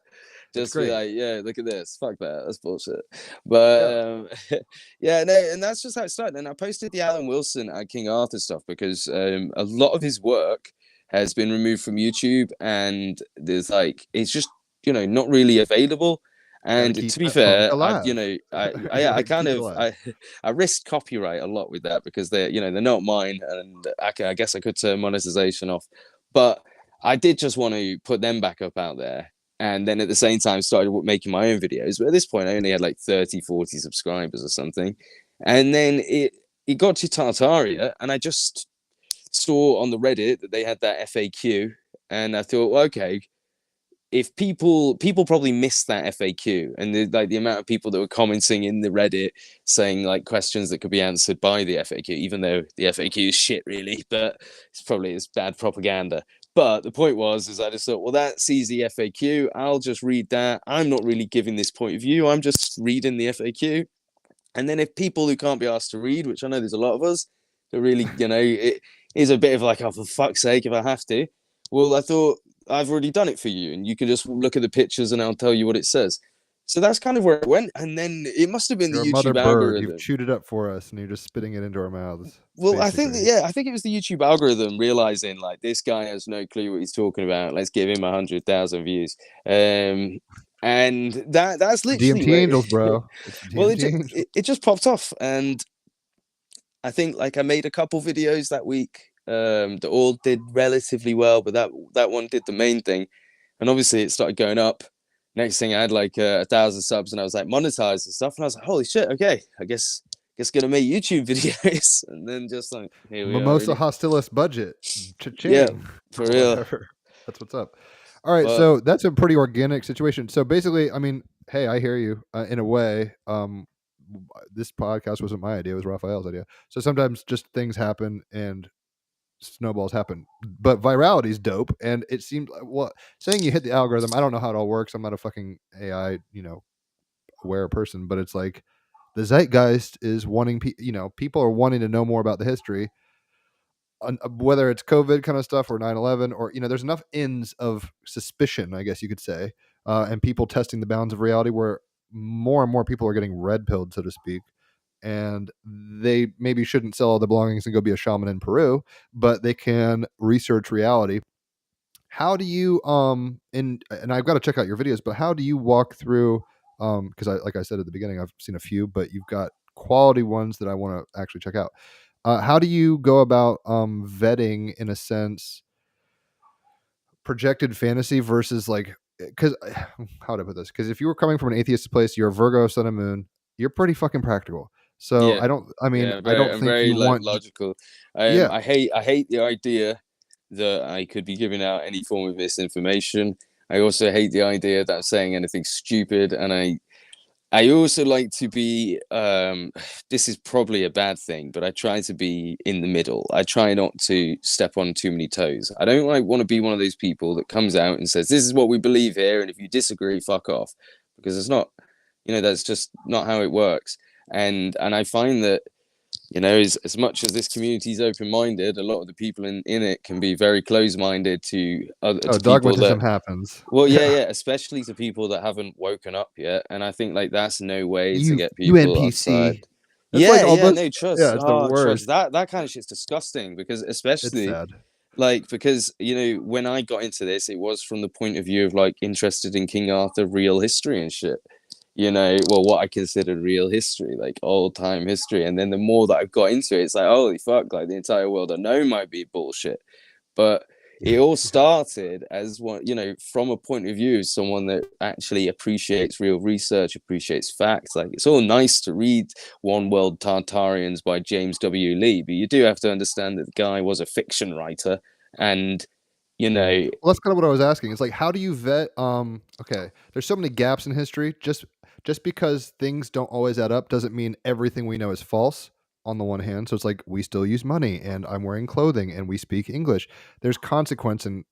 It's Just be great. like, yeah, look at this. Fuck that. That's bullshit. But Yeah. yeah, no, and that's just how it started. And I posted the Alan Wilson at King Arthur stuff because a lot of his work has been removed from YouTube, and there's like it's just not really available. Got to And keep to be that funk fair, alive. I Like, kind keep it of alive. I risked copyright a lot with that because they're not mine, and I guess I could turn monetization off, but I did just want to put them back up out there, and then at the same time started making my own videos. But at this point I only had like 30, 40 subscribers or something, and then it got to Tartaria, and I just saw on the Reddit that they had that FAQ, and I thought, well, okay, if people probably missed that FAQ, and the amount of people that were commenting in the Reddit saying like questions that could be answered by the FAQ, even though the FAQ is shit really, but it's bad propaganda. But the point is I just thought, well, that's easy FAQ. I'll just read that. I'm not really giving this point of view. I'm just reading the FAQ. And then if people who can't be asked to read, which I know there's a lot of us, that really, it is a bit of like, oh, for fuck's sake, if I have to. Well, I thought I've already done it for you, and you can just look at the pictures and I'll tell you what it says. So that's kind of where it went. And then it must have been You're a the mother YouTube bird. You've algorithm. chewed it up for us, and you're just spitting it into our mouths. Well, I Basically. think it was the YouTube algorithm realizing like this guy has no clue what he's talking about. Let's give him 100,000 views. And that's literally DMT where angels, bro. It's well, DMT angels. it just popped off, and I think like I made a couple videos that week that all did relatively well, but that one did the main thing, and obviously it started going up. Next thing I had like 1,000 subs, and I was like monetized and stuff, and I was like, holy shit, okay, I guess gonna make YouTube videos, and then just like here we are. Mimosa Really. Hostilis budget. Cha-ching. Yeah, for real. Whatever. That's what's up. All right, But so that's a pretty organic situation. So basically, I mean, hey, I hear you in a way. This podcast wasn't my idea; it was Raphael's idea. So sometimes just things happen, and snowballs happen. But virality is dope, and it seemed saying you hit the algorithm. I don't know how it all works. I'm not a fucking AI, aware person, but it's like the zeitgeist is wanting, people are wanting to know more about the history, whether it's COVID kind of stuff or 9/11, or there's enough ends of suspicion, I guess you could say, and people testing the bounds of reality where more and more people are getting red pilled, so to speak, and they maybe shouldn't sell all their belongings and go be a shaman in Peru, but they can research reality. How do you and I've got to check out your videos, but how do you walk through, because like I said at the beginning, I've seen a few, but you've got quality ones that I want to actually check out. How do you go about vetting, in a sense, projected fantasy versus because how would I put this? Because if you were coming from an atheist place, you're a Virgo sun and moon, you're pretty fucking practical. So Yeah. I don't I'm think very you want logical. yeah. I hate the idea that I could be giving out any form of misinformation. I also hate the idea that I'm saying anything stupid, and I also like to be, this is probably a bad thing, but I try to be in the middle. I try not to step on too many toes. I don't want to be one of those people that comes out and says, this is what we believe here, and if you disagree, fuck off. Because it's not, that's just not how it works. And I find that, as much as this community is open-minded, a lot of the people in it can be very close-minded to other to people dogmatism that happens. well, yeah, especially to people that haven't woken up yet. And I think that's no way to get You people NPC. outside. That's like all those, No, trust. yeah, it's the Trust. worst. That kind of shit's disgusting, because It's especially sad. because when I got into this, it was from the point of view of interested in King Arthur real history and shit. What I consider real history, like old time history. And then the more that I've got into it, it's like, holy fuck, like the entire world I know might be bullshit. But it all started as one, from a point of view of someone that actually appreciates real research, appreciates facts. Like, it's all nice to read One World Tartarians by James W. Lee, but you do have to understand that the guy was a fiction writer, and well, that's kind of what I was asking. It's like, how do you vet? Okay, there's so many gaps in history. Just because things don't always add up doesn't mean everything we know is false. On the one hand, so it's like we still use money, and I'm wearing clothing, and we speak English. There's consequence and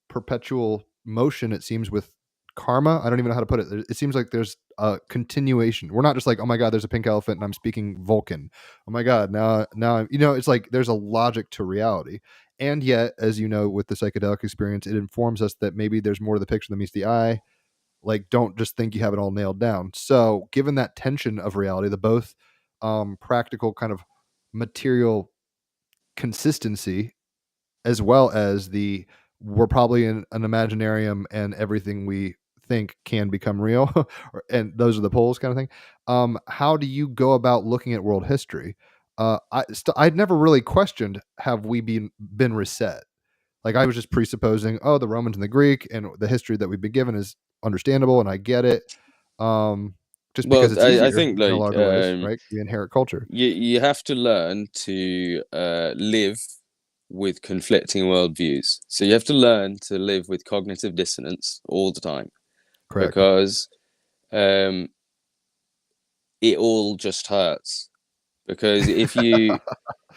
perpetual motion. It seems with karma. I don't even know how to put it. It seems like there's a continuation. We're not just like, oh my god, there's a pink elephant and I'm speaking Vulcan. Oh my god, now it's like there's a logic to reality. And yet, as you know, with the psychedelic experience, it informs us that maybe there's more to the picture than meets the eye. Like, don't just think you have it all nailed down. So given that tension of reality, the both practical kind of material consistency, as well as we're probably in an imaginarium and everything we think can become real, and those are the poles kind of thing. How do you go about looking at world history? I'd never really questioned, have we been reset? Like, I was just presupposing, oh, the Romans and the Greek and the history that we've been given is understandable, and I get it. Just because it's easier I think in a lot of ways, right? We inherit culture. You have to learn to live with conflicting worldviews. So you have to learn to live with cognitive dissonance all the time. Correct. Because it all just hurts. Because if you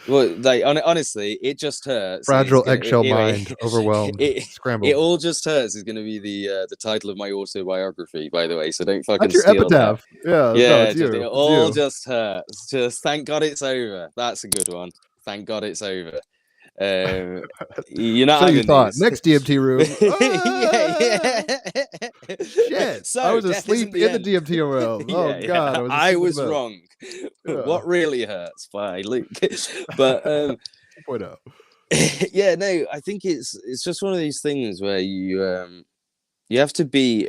honestly, it just hurts. Fragile eggshell mind, overwhelmed, scrambled. It all just hurts is going to be the title of my autobiography, by the way. So don't fucking That's your steal epitaph. that. Yeah, It all just hurts. Just thank God it's over. That's a good one. Thank God it's over. You're not so having you thought these. next DMT room. Yeah. Shit. So I was death asleep isn't the in the end. DMT realm. Oh god, I was about. wrong. Yeah. What really hurts by Luke. But 2.0. yeah, no, I think it's just one of these things where you have to be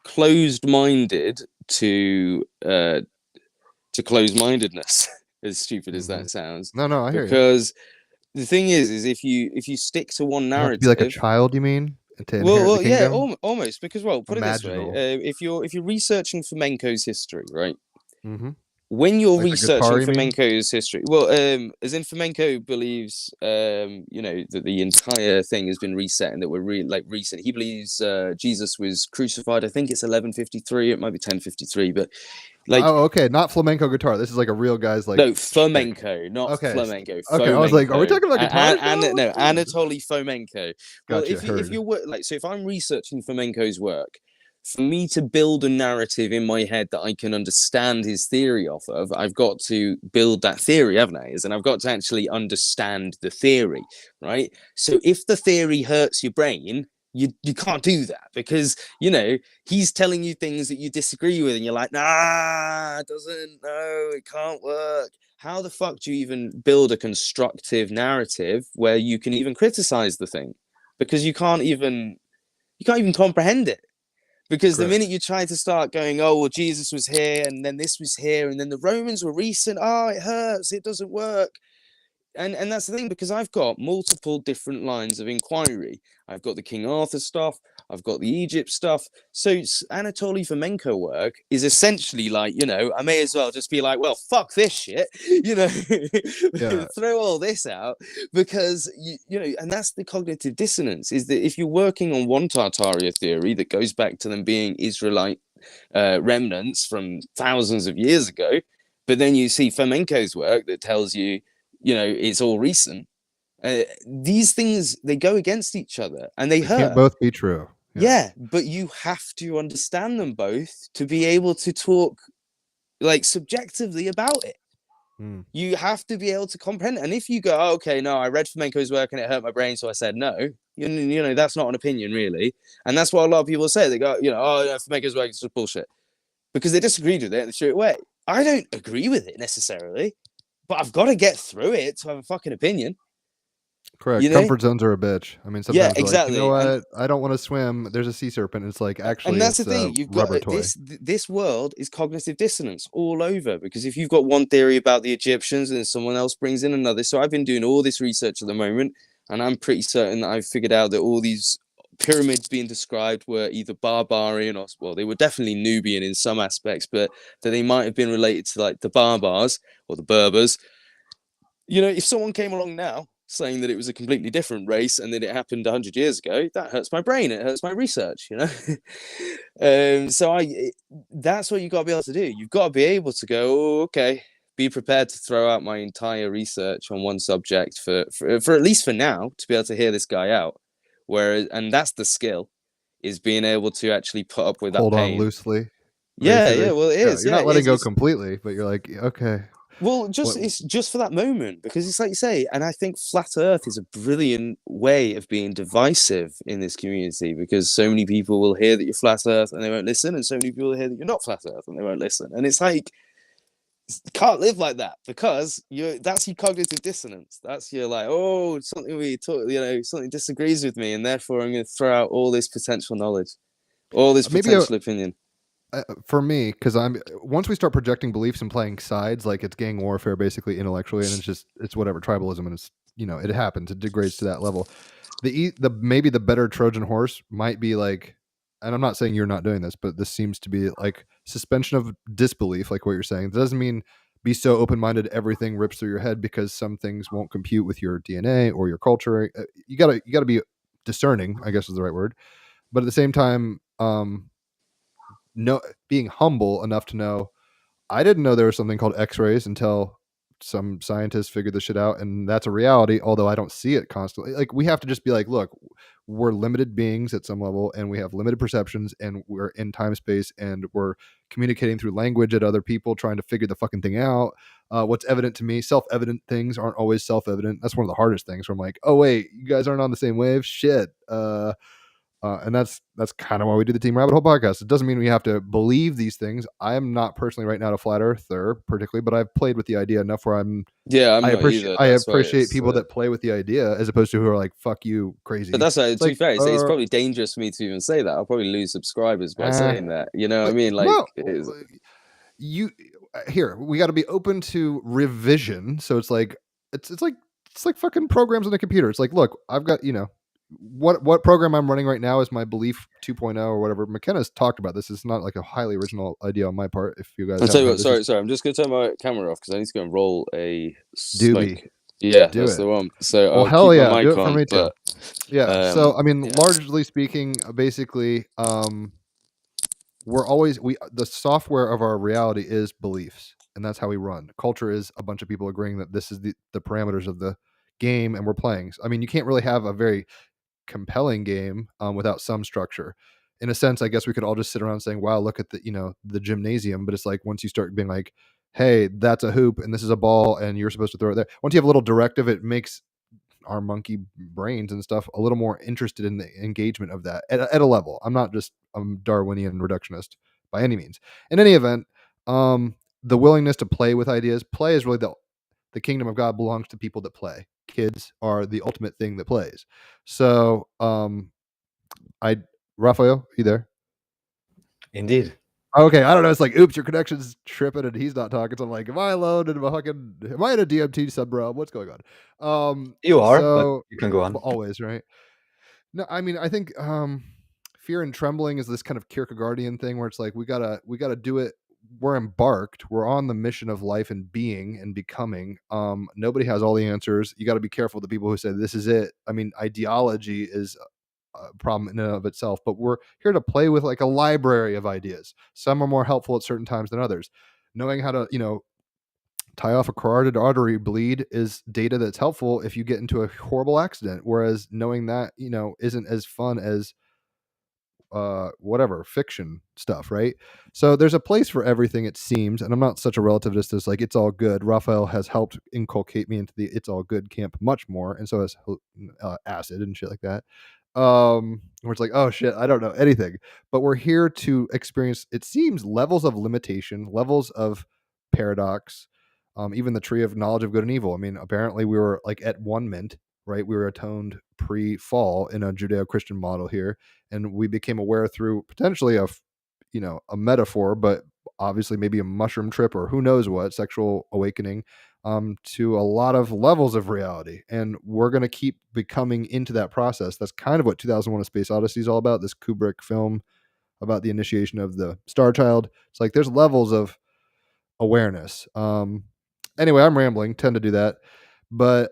closed-minded to closed-mindedness, as stupid as that sounds. No, I hear you. Because the thing is if you stick to one narrative, you have to be like a child, you mean? Well, yeah, almost, because put Imaginal. it this way: if you're researching flamenco's history, right? Mm-hmm. when you're Like the researching guitar, you mean? flamenco's history, well, as in flamenco believes, that the entire thing has been reset and that we're recent. He believes Jesus was crucified. I think it's 1153. It might be 1053, but like, Oh, okay, not flamenco guitar. This is like a real guy's like no, shtick. flamenco, not Okay, flamenco. okay. I was like, are we talking about guitars now? No, Anatoly Fomenko. Well, Gotcha, if you're like, so if I'm researching Fomenko's work, for me to build a narrative in my head that I can understand his theory off of, I've got to build that theory, haven't I? And I've got to actually understand the theory, right? So if the theory hurts your brain, you can't do that, because he's telling you things that you disagree with and you're like, nah, it doesn't, no, it can't work. How the fuck do you even build a constructive narrative where you can even criticize the thing? Because you can't even comprehend it. Because the minute you try to start going, oh, well, Jesus was here and then this was here and then the Romans were recent, oh, it hurts, it doesn't work. And that's the thing, because I've got multiple different lines of inquiry. I've got the King Arthur stuff, I've got the Egypt stuff. So Anatoly Fomenko work is essentially like, I may as well just be like, well, fuck this shit, throw all this out, because, and that's the cognitive dissonance, is that if you're working on one Tartaria theory that goes back to them being Israelite remnants from thousands of years ago, but then you see Fomenko's work that tells you, it's all recent. These things, they go against each other and they hurt. Can't both be true. Yeah, but you have to understand them both to be able to talk like subjectively about it. You have to be able to comprehend it. And if you go, oh, okay, no, I read Fomenko's work and it hurt my brain, so I said no, that's not an opinion, really. And that's what a lot of people say. They go, oh, Fomenko's work is just bullshit, because they disagreed with it and they threw it away. I don't agree with it necessarily, but I've got to get through it to have a fucking opinion. Correct. Comfort zones are a bitch. I mean, sometimes exactly. Like, you know what? I don't want to swim. There's a sea serpent. It's like, actually, and that's the thing. You've got this world is cognitive dissonance all over, because if you've got one theory about the Egyptians and someone else brings in another. So I've been doing all this research at the moment, and I'm pretty certain that I've figured out that all these pyramids being described were either barbarian or, well, they were definitely Nubian in some aspects, but that they might have been related to like the Barbars or the Berbers. If someone came along now saying that it was a completely different race and that it happened 100 years ago, that hurts my brain. It hurts my research, So that's what you got to be able to do. You've got to be able to go, oh, okay, be prepared to throw out my entire research on one subject for at least for now, to be able to hear this guy out. And that's the skill, is being able to actually put up with hold that pain. On loosely. Yeah, well, it is. You're not letting go completely, but you're like, okay. Well, it's just for that moment, because it's like you say, and I think flat Earth is a brilliant way of being divisive in this community, because so many people will hear that you're flat Earth and they won't listen, and so many people will hear that you're not flat Earth and they won't listen. And it's like, you can't live like that, because that's your cognitive dissonance. That's your like, oh, something we talk, something disagrees with me, and therefore I'm going to throw out all this potential knowledge, all this potential opinion. For me, because once we start projecting beliefs and playing sides, like it's gang warfare basically intellectually, and it's whatever tribalism, and it's it happens, it degrades to that level. Maybe the better Trojan horse might be like, and I'm not saying you're not doing this, but this seems to be like suspension of disbelief, like what you're saying. It doesn't mean be so open-minded everything rips through your head, because some things won't compute with your DNA or your culture. You gotta be discerning, I guess is the right word, but at the same time, being humble enough to know, I didn't know there was something called X-rays until some scientists figured this shit out, and that's a reality, although I don't see it constantly. Like, we have to just be like, look, we're limited beings at some level, and we have limited perceptions, and we're in time space, and we're communicating through language at other people, trying to figure the fucking thing out. What's evident to me, self-evident things aren't always self-evident. That's one of the hardest things, where I'm like, oh wait, you guys aren't on the same wave, shit. And that's kind of why we do the Team Rabbit Hole podcast. It doesn't mean we have to believe these things. I am not personally right now a flat earther particularly, but I've played with the idea enough where I appreciate people that play with the idea, as opposed to who are like, fuck you, crazy. But that's to be fair, it's probably dangerous for me to even say that. I'll probably lose subscribers by saying that. You know what I mean? Like, we got to be open to revision. So it's like fucking programs on the computer. It's like, look, I've got, what program I'm running right now is my Belief 2.0 or whatever. McKenna's talked about this. It's not like a highly original idea on my part. If you guys I'll tell haven't you heard, what. this Sorry, is sorry. I'm just gonna turn my camera off because I need to go and roll a smoke. Doobie. Yeah, Do that's it. the one. So Well, I'll hell keep my yeah, do mic it for on. me too. But Yeah. So I mean, yeah. largely speaking, basically, the software of our reality is beliefs, and that's how we run. Culture is a bunch of people agreeing that this is the parameters of the game, and we're playing. I mean, you can't really have a very compelling game without some structure. In a sense, I guess we could all just sit around saying, "Wow, look at the gymnasium." But it's like once you start being like, "Hey, that's a hoop, and this is a ball, and you're supposed to throw it there." Once you have a little directive, it makes our monkey brains and stuff a little more interested in the engagement of that at a level. I'm not just a Darwinian reductionist by any means. In any event, the willingness to play with ideas, play is really the kingdom of God belongs to people that play. Kids are the ultimate thing that plays. So, Raphael, you there? Indeed. Okay, I don't know. It's like, oops, your connection's tripping and he's not talking. So I'm like, am I alone? Am I in a DMT sub-realm? What's going on? You are, but So you can go on. always, right? No, I mean, I think fear and trembling is this kind of Kierkegaardian thing where it's like we gotta do it. We're embarked. We're on the mission of life and being and becoming. Nobody has all the answers. You got to be careful of the people who say this is it. I mean, ideology is a problem in and of itself, but we're here to play with like a library of ideas. Some are more helpful at certain times than others. Knowing how to, tie off a carotid artery bleed is data that's helpful if you get into a horrible accident. Whereas knowing that, isn't as fun as whatever fiction stuff, right? So there's a place for everything, it seems. And I'm not such a relativist as like it's all good. Raphael has helped inculcate me into the it's all good camp much more, and so has acid and shit like that. Where it's like, oh shit, I don't know anything, but we're here to experience, it seems, levels of limitation, levels of paradox, even the tree of knowledge of good and evil. I mean, apparently we were like at one mint, right? We were atoned pre-fall in a Judeo-Christian model here, and we became aware through potentially a metaphor, but obviously maybe a mushroom trip or who knows what, sexual awakening, to a lot of levels of reality. And we're going to keep becoming into that process. That's kind of what 2001: A Space Odyssey is all about, this Kubrick film about the initiation of the Star Child. It's like there's levels of awareness. Anyway, I'm rambling, tend to do that. But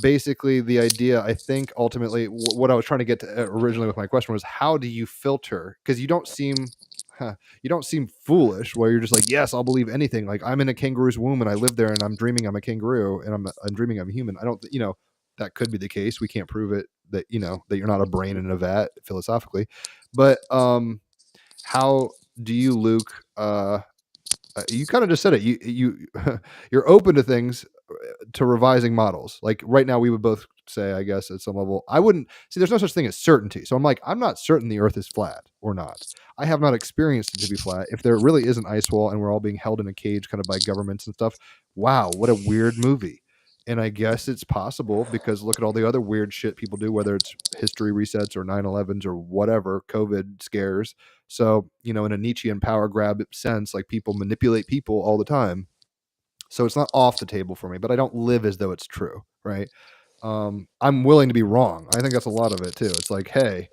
basically the idea, I think ultimately what I was trying to get to originally with my question was, how do you filter? Because you don't seem foolish where you're just like, yes, I'll believe anything. Like I'm in a kangaroo's womb and I live there and I'm dreaming I'm a kangaroo and I'm dreaming I'm a human. I don't, that could be the case. We can't prove it that, that you're not a brain in a vat philosophically. But how do you, Luke, you kind of just said it. You're open to things, to revising models. Like right now, we would both say, I guess, at some level, I wouldn't see. There's no such thing as certainty. So I'm like, I'm not certain the Earth is flat or not. I have not experienced it to be flat. If there really is an ice wall and we're all being held in a cage, kind of by governments and stuff, wow, what a weird movie. And I guess it's possible because look at all the other weird shit people do, whether it's history resets or 9/11s or whatever, COVID scares. So, in a Nietzschean power grab sense, like people manipulate people all the time. So it's not off the table for me, but I don't live as though it's true, right? I'm willing to be wrong. I think that's a lot of it too. It's like, hey,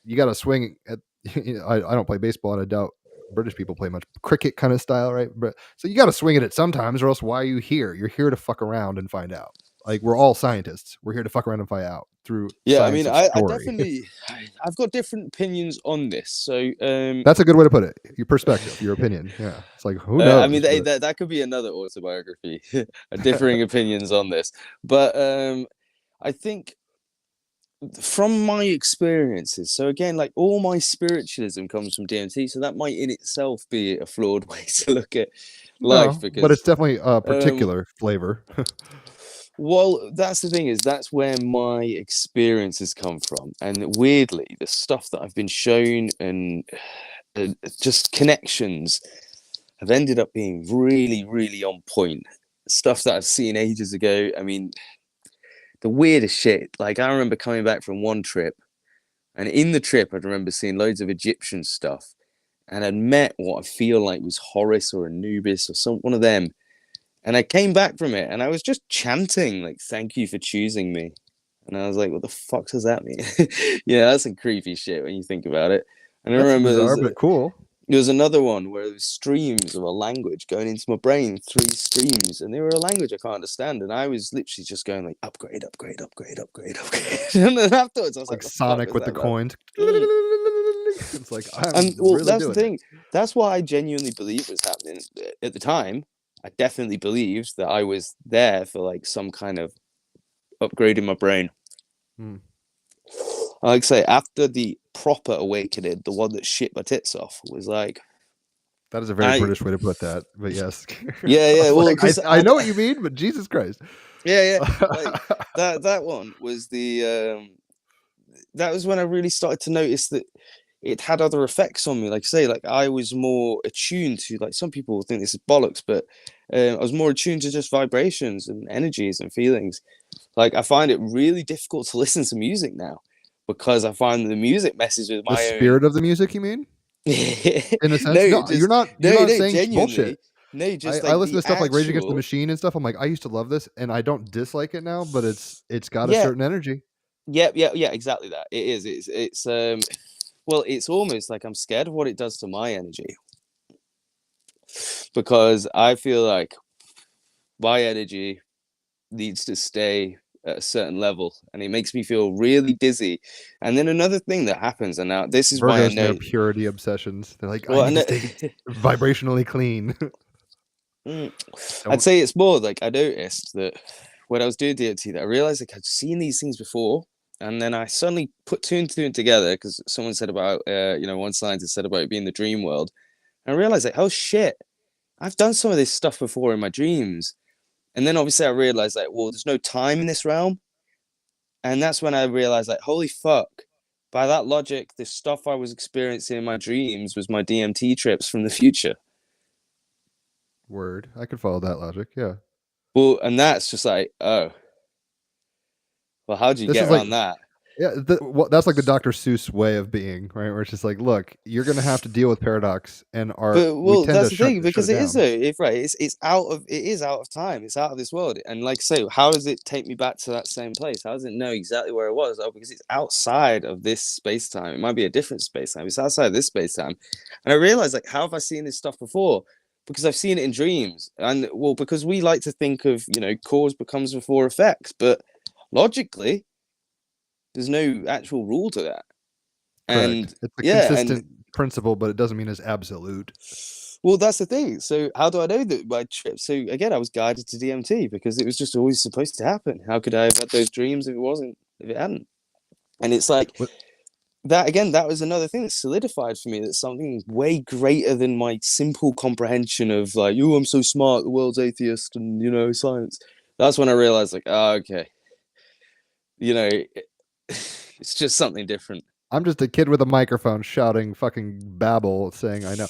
you got to swing at. I don't play baseball, and I doubt British people play much cricket kind of style, right? But so you got to swing at it sometimes, or else why are you here? You're here to fuck around and find out. Like we're all scientists. We're here to fuck around and find out through Yeah, I science mean, of I story. definitely, I've got different opinions on this. So, That's a good way to put it. Your perspective, your opinion. Yeah, it's like who knows? I mean, that could be another autobiography, differing opinions on this. But I think from my experiences, so again, like all my spiritualism comes from DMT, so that might in itself be a flawed way to look at life No, but it's because definitely a um, particular flavor. well, that's the thing is that's where my experiences come from, and weirdly, the stuff that I've been shown and just connections have ended up being really, really on point. Stuff that I've seen ages ago. I mean, the weirdest shit. Like I remember coming back from one trip, and in the trip, I remember seeing loads of Egyptian stuff, and I'd met what I feel like was Horus or Anubis or one of them. And I came back from it, and I was just chanting like, "Thank you for choosing me." And I was like, what the fuck does that mean? Yeah, that's some creepy shit when you think about it. And I That's remember bizarre, but cool. there was another one where there was streams of a language going into my brain, 3 streams, and they were a language I can't understand. And I was literally just going like, upgrade, upgrade, upgrade, upgrade, upgrade. And then afterwards, I was Like like, Sonic with the coins. Mm. It's like, I'm And well, really that's the doing thing. That's what I genuinely believe was happening at the time. I definitely believed that I was there for like some kind of upgrade in my brain. Hmm. Like I say, after the proper awakening, the one that shit my tits off was like, That is a very British way to put that, but yes. Yeah, yeah. Well, like, because I know what you mean, but Jesus Christ. Yeah, yeah. Like that one was the that was when I really started to notice that it had other effects on me. Like I say, like I was more attuned to, like, some people think this is bollocks, but I was more attuned to just vibrations and energies and feelings. Like I find it really difficult to listen to music now because I find the music messes with The my spirit of the music, you mean? In a sense, no, just you're not no, saying genuinely. bullshit. No, just I like listen the to stuff like Rage Against the actual. Machine and stuff. I'm like, I used to love this, and I don't dislike it now, but it's got a Yeah, certain energy. yeah, exactly that. It is. It's well, it's almost like I'm scared of what it does to my energy because I feel like my energy needs to stay at a certain level and it makes me feel really dizzy. And then another thing that happens, and now this is why I Virgos and their know, purity obsessions. They're like, I well, I need to know, stay vibrationally clean. I'd Don't. say it's more like I noticed that when I was doing DMT that I realized like I'd seen these things before. And then I suddenly put two and two together because someone said about, one scientist said about it being the dream world. And I realized like, oh shit, I've done some of this stuff before in my dreams. And then obviously I realized like, well, there's no time in this realm. And that's when I realized like, holy fuck. By that logic, the stuff I was experiencing in my dreams was my DMT trips from the future. Word. I could follow that logic. Yeah. Well, and that's just like, oh, well, how do you This get is like, around that? yeah, that's like the Dr. Seuss way of being, right? Where it's just like, look, you're gonna have to deal with paradox, and But we well, tend that's to the shut thing it because it is down. though. If right, it is out of time. It's out of this world. And like I say, how does it take me back to that same place? How does it know exactly where it was? Oh, because it's outside of this space time. It might be a different space time. It's outside of this space time. And I realized like, how have I seen this stuff before? Because I've seen it in dreams. And well, because we like to think of cause becomes before effects, but logically, there's no actual rule to that. Correct. And It's a yeah, and consistent principle, but it doesn't mean it's absolute. well, that's the thing. So how do I know that my trip? So again, I was guided to DMT because it was just always supposed to happen. How could I have had those dreams if it hadn't? And it's like What? that again, that was another thing that solidified for me that something way greater than my simple comprehension of like, oh, I'm so smart, the world's atheist and science. That's when I realized like, oh, okay. It's just something different. I'm just a kid with a microphone shouting fucking babble, saying I know.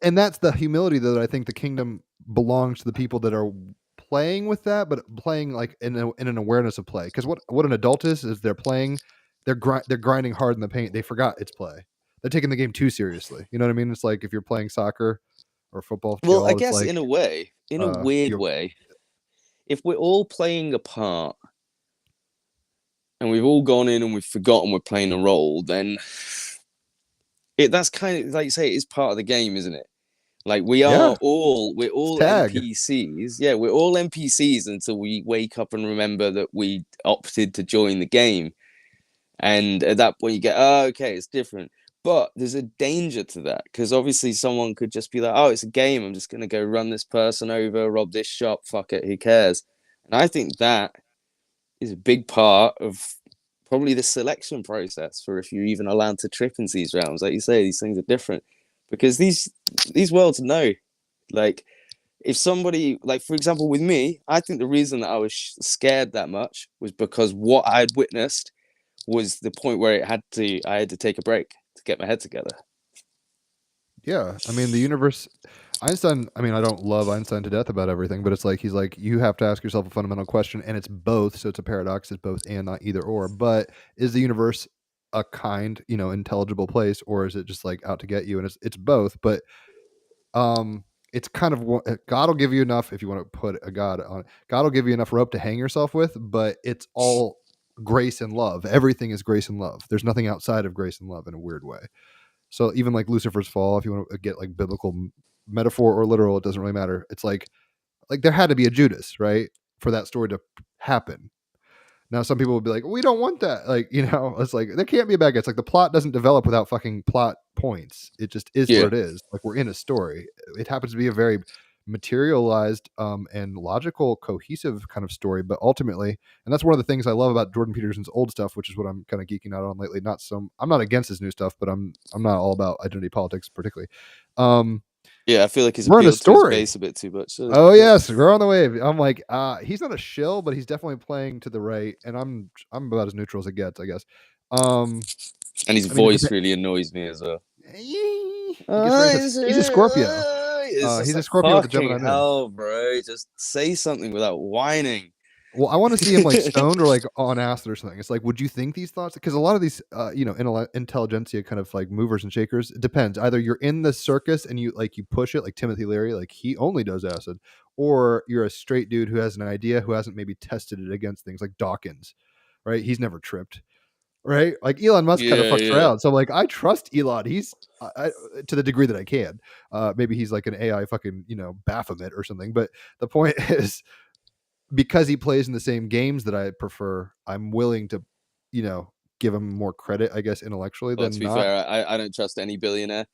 And that's the humility that I think the kingdom belongs to the people that are playing with that, but playing like in an awareness of play. Because what an adult is they're playing, they're grinding hard in the paint. They forgot it's play. They're taking the game too seriously. You know what I mean? It's like if you're playing soccer or football Well, I field, it's guess like in a way, in a weird you're way, if we're all playing a part and we've all gone in and we've forgotten we're playing a role, then that's kind of like you say, it is part of the game, isn't it? Like we're all tag. NPCs. Yeah, we're all NPCs until we wake up and remember that we opted to join the game. And at that point you get, oh, okay, it's different. But there's a danger to that because obviously someone could just be like, oh, it's a game. I'm just going to go run this person over, rob this shop. Fuck it. Who cares? And I think that is a big part of probably the selection process for if you're even allowed to trip into these realms. Like you say, these things are different because these worlds know. Like if somebody, like for example, with me, I think the reason that I was scared that much was because what I had witnessed was the point where I had to take a break to get my head together. Yeah, I mean the universe. Einstein. I mean, I don't love Einstein to death about everything, but it's like he's like you have to ask yourself a fundamental question, and it's both. So it's a paradox. It's both and not either or. But is the universe a kind, intelligible place, or is it just like out to get you? And it's both. But it's kind of God will give you enough if you want to put a God on it. God will give you enough rope to hang yourself with, but it's all grace and love. Everything is grace and love. There's nothing outside of grace and love in a weird way. So even like Lucifer's fall, if you want to get like biblical metaphor or literal, it doesn't really matter. It's like there had to be a Judas, right, for that story to happen. Now some people would be like, we don't want that. Like, it's like there can't be a bad guy. It's like the plot doesn't develop without fucking plot points. It just is Yeah. what it is. Like we're in a story. It happens to be a very materialized and logical, cohesive kind of story, but ultimately, and that's one of the things I love about Jordan Peterson's old stuff, which is what I'm kind of geeking out on lately. I'm not against his new stuff, but I'm not all about identity politics particularly. Yeah, I feel like he's we're in a appealed to his story. base a bit too much. Oh yes, we're on the wave. I'm like, he's not a shill, but he's definitely playing to the right, and I'm about as neutral as it gets, I guess. And his voice really annoys me as well. He's a Scorpio. He's a Scorpio with the Gemini moon. Hell, bro, just say something without whining. Well, I want to see him like stoned or like on acid or something. It's like, would you think these thoughts? Because a lot of these, intelligentsia kind of like movers and shakers. It depends. Either you're in the circus and you push it, like Timothy Leary, like he only does acid, or you're a straight dude who has an idea, who hasn't maybe tested it against things like Dawkins, right? He's never tripped, right? Like Elon Musk kind of fucks around. So like, I trust Elon. He's to the degree that I can. Maybe he's like an AI fucking Baphomet or something. But the point is, because he plays in the same games that I prefer, I'm willing to, give him more credit, I guess, intellectually. Well, to be fair, I don't trust any billionaire,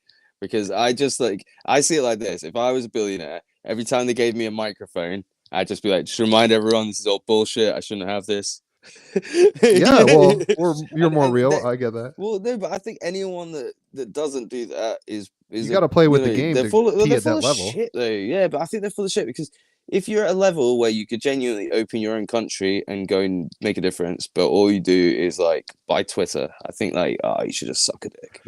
because I see it like this. If I was a billionaire, every time they gave me a microphone, I'd just be like, just remind everyone this is all bullshit. I shouldn't have this. Yeah, well, you're more real. I get that. Well, no, but I think anyone that doesn't do that is you got to play with the game. They're full of level. shit, though. Yeah, but I think they're full of shit, because if you're at a level where you could genuinely open your own country and go and make a difference, but all you do is like buy Twitter, I think like, you should just suck a dick,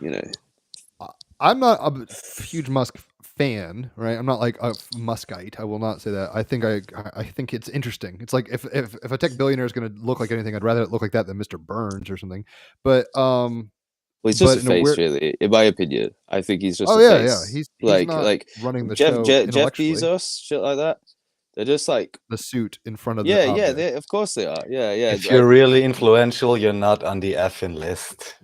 I'm not a huge Musk fan, right? I'm not like a Muskite. I will not say that. I think it's interesting. It's like if a tech billionaire is going to look like anything, I'd rather it look like that than Mr. Burns or something. But well, he's just a face, really. In my opinion, I think he's just. He's like not running the Jeff show. Jeff Bezos, shit like that. They're just like the suit in front of of course they are. Yeah. If you're really influential, you're not on the effing list.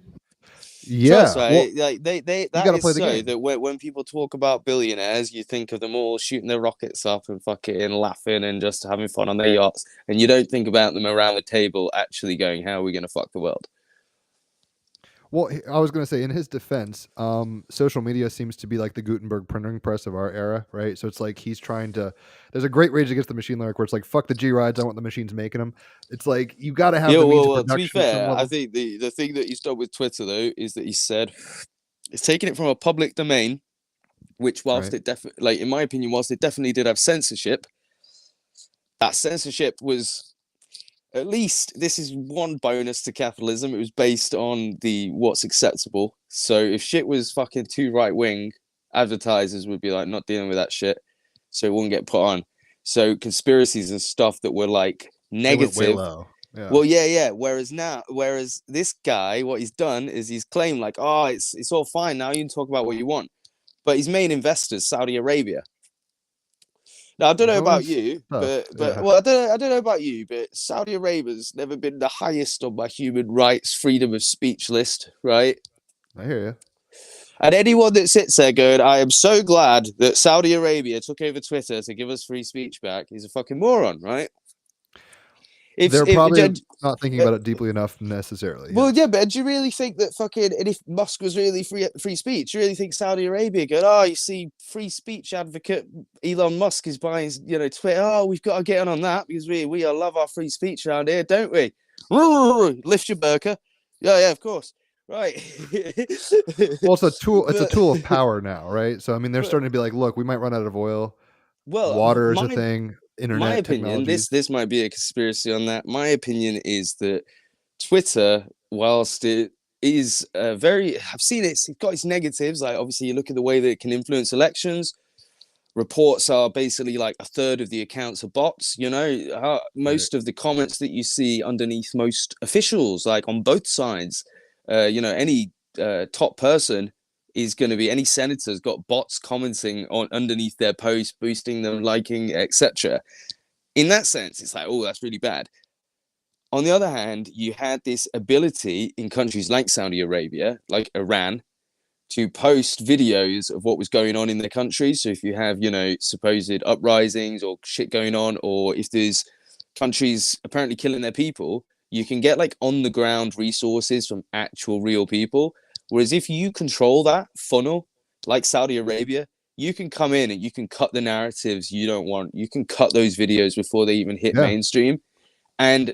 Yeah, trust, right? Well, like they that is play the game. That when people talk about billionaires, you think of them all shooting their rockets up and fucking laughing and just having fun on their yachts, and you don't think about them around the table actually going, how are we going to fuck the world? Well, I was going to say, in his defense, social media seems to be like the Gutenberg printing press of our era, right? So it's like he's trying to. There's a great rage against the machine lyric where it's like, "Fuck the G rides, I want the machines making them." It's like you got to have the means of production. To be fair, I think the thing that he's done with Twitter though is that he said it's taking it from a public domain, which whilst it definitely, like in my opinion, whilst it definitely did have censorship, that censorship was. At least this is one bonus to capitalism. It was based on what's acceptable. So if shit was fucking too right wing, advertisers would be like not dealing with that shit, so it wouldn't get put on. So conspiracies and stuff that were like negative. Way low. Yeah. Well, yeah. Whereas this guy, what he's done is he's claimed like, it's all fine now. You can talk about what you want, but his main investors, Saudi Arabia. Now, I don't know about you, but well, I don't know about you, but Saudi Arabia's never been the highest on my human rights, freedom of speech list, right? I hear you. And anyone that sits there going, I am so glad that Saudi Arabia took over Twitter to give us free speech back, is a fucking moron, right? They're probably not thinking about it deeply enough necessarily. Well, yeah, but do you really think that and if Musk was really free speech, do you really think Saudi Arabia go, you see, free speech advocate Elon Musk is buying, Twitter. We've got to get on that because we love our free speech around here, don't we? Lift your burqa. Yeah, of course. Right. Well, it's a tool. It's a tool of power now, right? So I mean, they're starting to be like, look, we might run out of oil. Well, water is a thing. Internet my opinion, this might be a conspiracy on that. My opinion is that Twitter, whilst it is I've seen it's got its negatives. Like obviously, you look at the way that it can influence elections. Reports are basically like a third of the accounts are bots. Most of the comments that you see underneath most officials, like on both sides, any top person is going to be, any senator's got bots commenting on underneath their posts, boosting them, liking, etc. In that sense, it's like, that's really bad. On the other hand, you had this ability in countries like Saudi Arabia, like Iran, to post videos of what was going on in their country. So if you have, supposed uprisings or shit going on, or if there's countries apparently killing their people, you can get like on the ground resources from actual real people. Whereas if you control that funnel, like Saudi Arabia, you can come in and you can cut the narratives you don't want. You can cut those videos before they even hit mainstream. And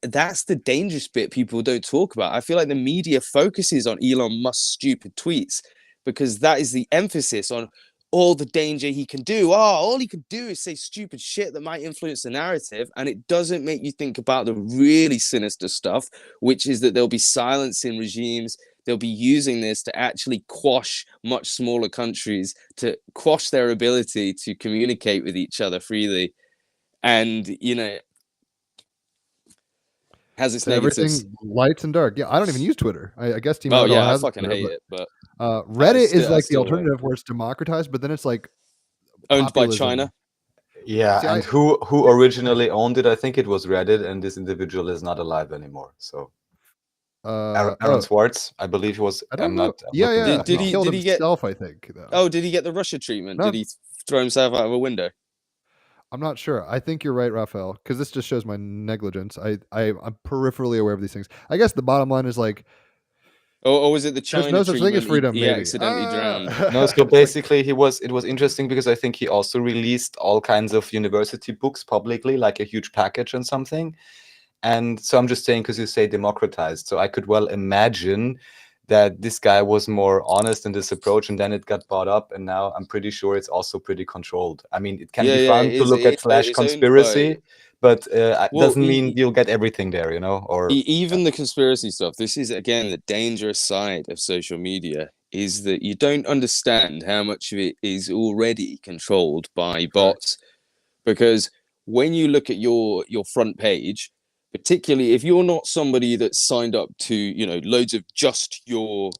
that's the dangerous bit people don't talk about. I feel like the media focuses on Elon Musk's stupid tweets because that is the emphasis on all the danger he can do. All he can do is say stupid shit that might influence the narrative, and it doesn't make you think about the really sinister stuff, which is that there'll be silencing regimes. They'll be using this to actually quash much smaller countries, to quash their ability to communicate with each other freely. And, has its negatives. Everything lights and dark. Yeah, I don't even use Twitter. I guess Team Oh Rabbit yeah, I has fucking Twitter, hate it. But Reddit is like the alternative where it's democratized, but then it's like owned by populism. China. Yeah, and who originally owned it? I think it was Reddit, and this individual is not alive anymore. So Aaron Swartz, I believe he was. I don't know. I'm Yeah. Did he he killed did he get? himself? I think. Though. Oh, did he get the Russia treatment? No. Did he throw himself out of a window? I'm not sure. I think you're right, Raphael, because this just shows my negligence. I'm peripherally aware of these things. I guess the bottom line is like, or was it the China there's no such thing as freedom? He accidentally drowned. No, so basically it was interesting because I think he also released all kinds of university books publicly, like a huge package and something. And so I'm just saying, because you say democratized, so I could well imagine that this guy was more honest in this approach, and then it got bought up, and now I'm pretty sure it's also pretty controlled. I mean, it can be fun to look at Flash conspiracy, but it doesn't mean you'll get everything there, or even the conspiracy stuff. This is, again, the dangerous side of social media, is that you don't understand how much of it is already controlled by bots. Because when you look at your front page, particularly if you're not somebody that's signed up to, loads of just your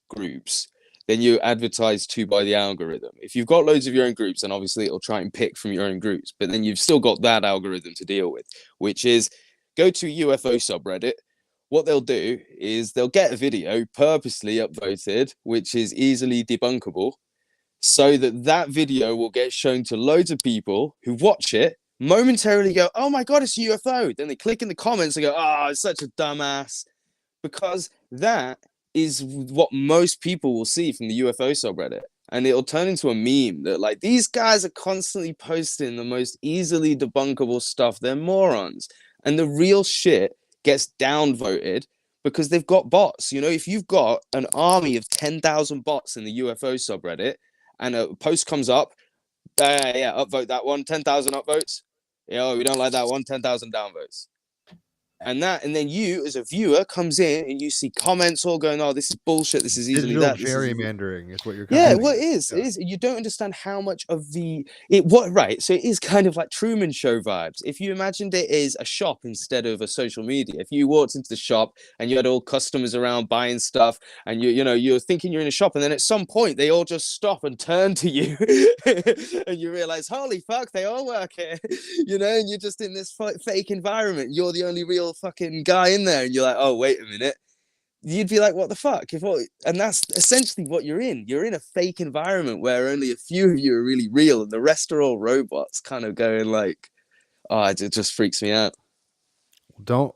groups, then you're advertised to by the algorithm. If you've got loads of your own groups, then obviously it'll try and pick from your own groups, but then you've still got that algorithm to deal with, which is go to UFO subreddit. What they'll do is they'll get a video purposely upvoted, which is easily debunkable, so that video will get shown to loads of people who watch it, momentarily go, oh my God, it's a UFO. Then they click in the comments and go, it's such a dumbass. Because that is what most people will see from the UFO subreddit. And it'll turn into a meme that, like, these guys are constantly posting the most easily debunkable stuff. They're morons. And the real shit gets downvoted because they've got bots. If you've got an army of 10,000 bots in the UFO subreddit and a post comes up, upvote that one, 10,000 upvotes. We don't like that one, 10,000 downvotes. And then you, as a viewer, comes in and you see comments all going, this is bullshit. This is easily digital that. gerrymandering is what you're. Well, it is. It is. You don't understand how much of So it is kind of like Truman Show vibes. If you imagined it is a shop instead of a social media. If you walked into the shop and you had all customers around buying stuff, and you're thinking you're in a shop, and then at some point they all just stop and turn to you, and you realize, holy fuck, they all work here, and you're just in this fake environment. You're the only real fucking guy in there, and you're like, oh, wait a minute. You'd be like, what the fuck? And that's essentially what you're in. You're in a fake environment where only a few of you are really real, and the rest are all robots, kind of going like, it just freaks me out. Don't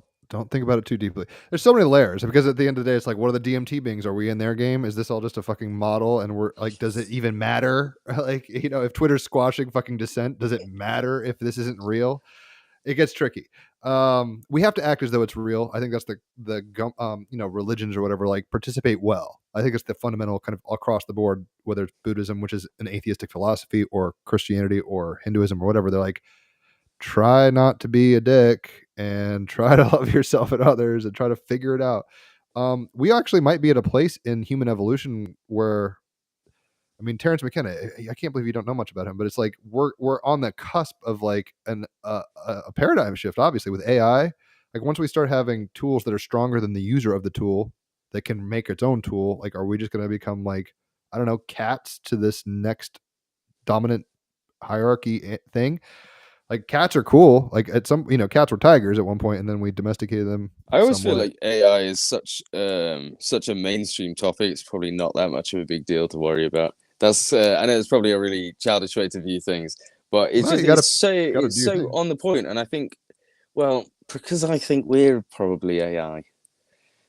think about it too deeply. There's so many layers, because at the end of the day, it's like, what are the DMT beings? Are we in their game? Is this all just a fucking model? And we're like, does it even matter? Like, if Twitter's squashing fucking dissent, does it matter if this isn't real? It gets tricky. We have to act as though it's real. I think that's the religions or whatever, like, participate well. I think it's the fundamental kind of across the board, whether it's Buddhism, which is an atheistic philosophy, or Christianity or Hinduism or whatever. They're like, try not to be a dick and try to love yourself and others and try to figure it out. We actually might be at a place in human evolution where, Terrence McKenna, I can't believe you don't know much about him, but it's like we're on the cusp of like a paradigm shift, obviously, with AI. Like, once we start having tools that are stronger than the user of the tool, that can make its own tool, like, are we just going to become, like, I don't know, cats to this next dominant hierarchy thing? Like cats are cool. Like at some, cats were tigers at one point, and then we domesticated them. I always feel somewhat. like AI is such a mainstream topic. It's probably not that much of a big deal to worry about. That's I know it's probably a really childish way to view things, but it's Well, just you gotta it's do your so thing. on the point. And I think, well, because I think we're probably AI.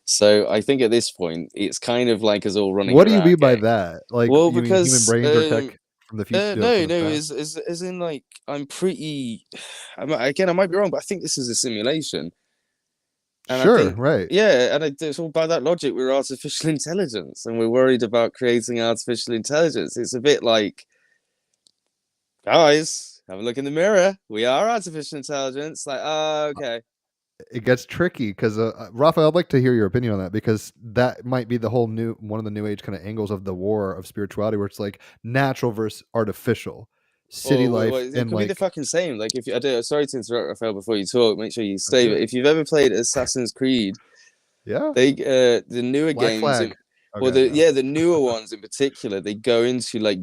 So I think at this point it's kind of like us all running What do you around mean by going, that? Like, well, you mean human because brains are tech from the future? no, From the no, past? as in like I'm pretty. Again, I might be wrong, but I think this is a simulation. And I Sure, think, right. yeah, and it's all by that logic. We're artificial intelligence, and we're worried about creating artificial intelligence. It's a bit like, guys, have a look in the mirror. We are artificial intelligence. Like, oh, okay. It gets tricky because Raphael, I'd like to hear your opinion on that, because that might be the whole one of the new age kind of angles of the war of spirituality, where it's like natural versus artificial, city Well, life, it and could be the like, fucking same. Like, if you, I do, sorry to interrupt, Raphael, before you talk, make sure you let's stay. do But it. if you've ever played Assassin's Creed, Yeah, they the newer Black games, Flag. well, Okay, no. the newer ones in particular, they go into like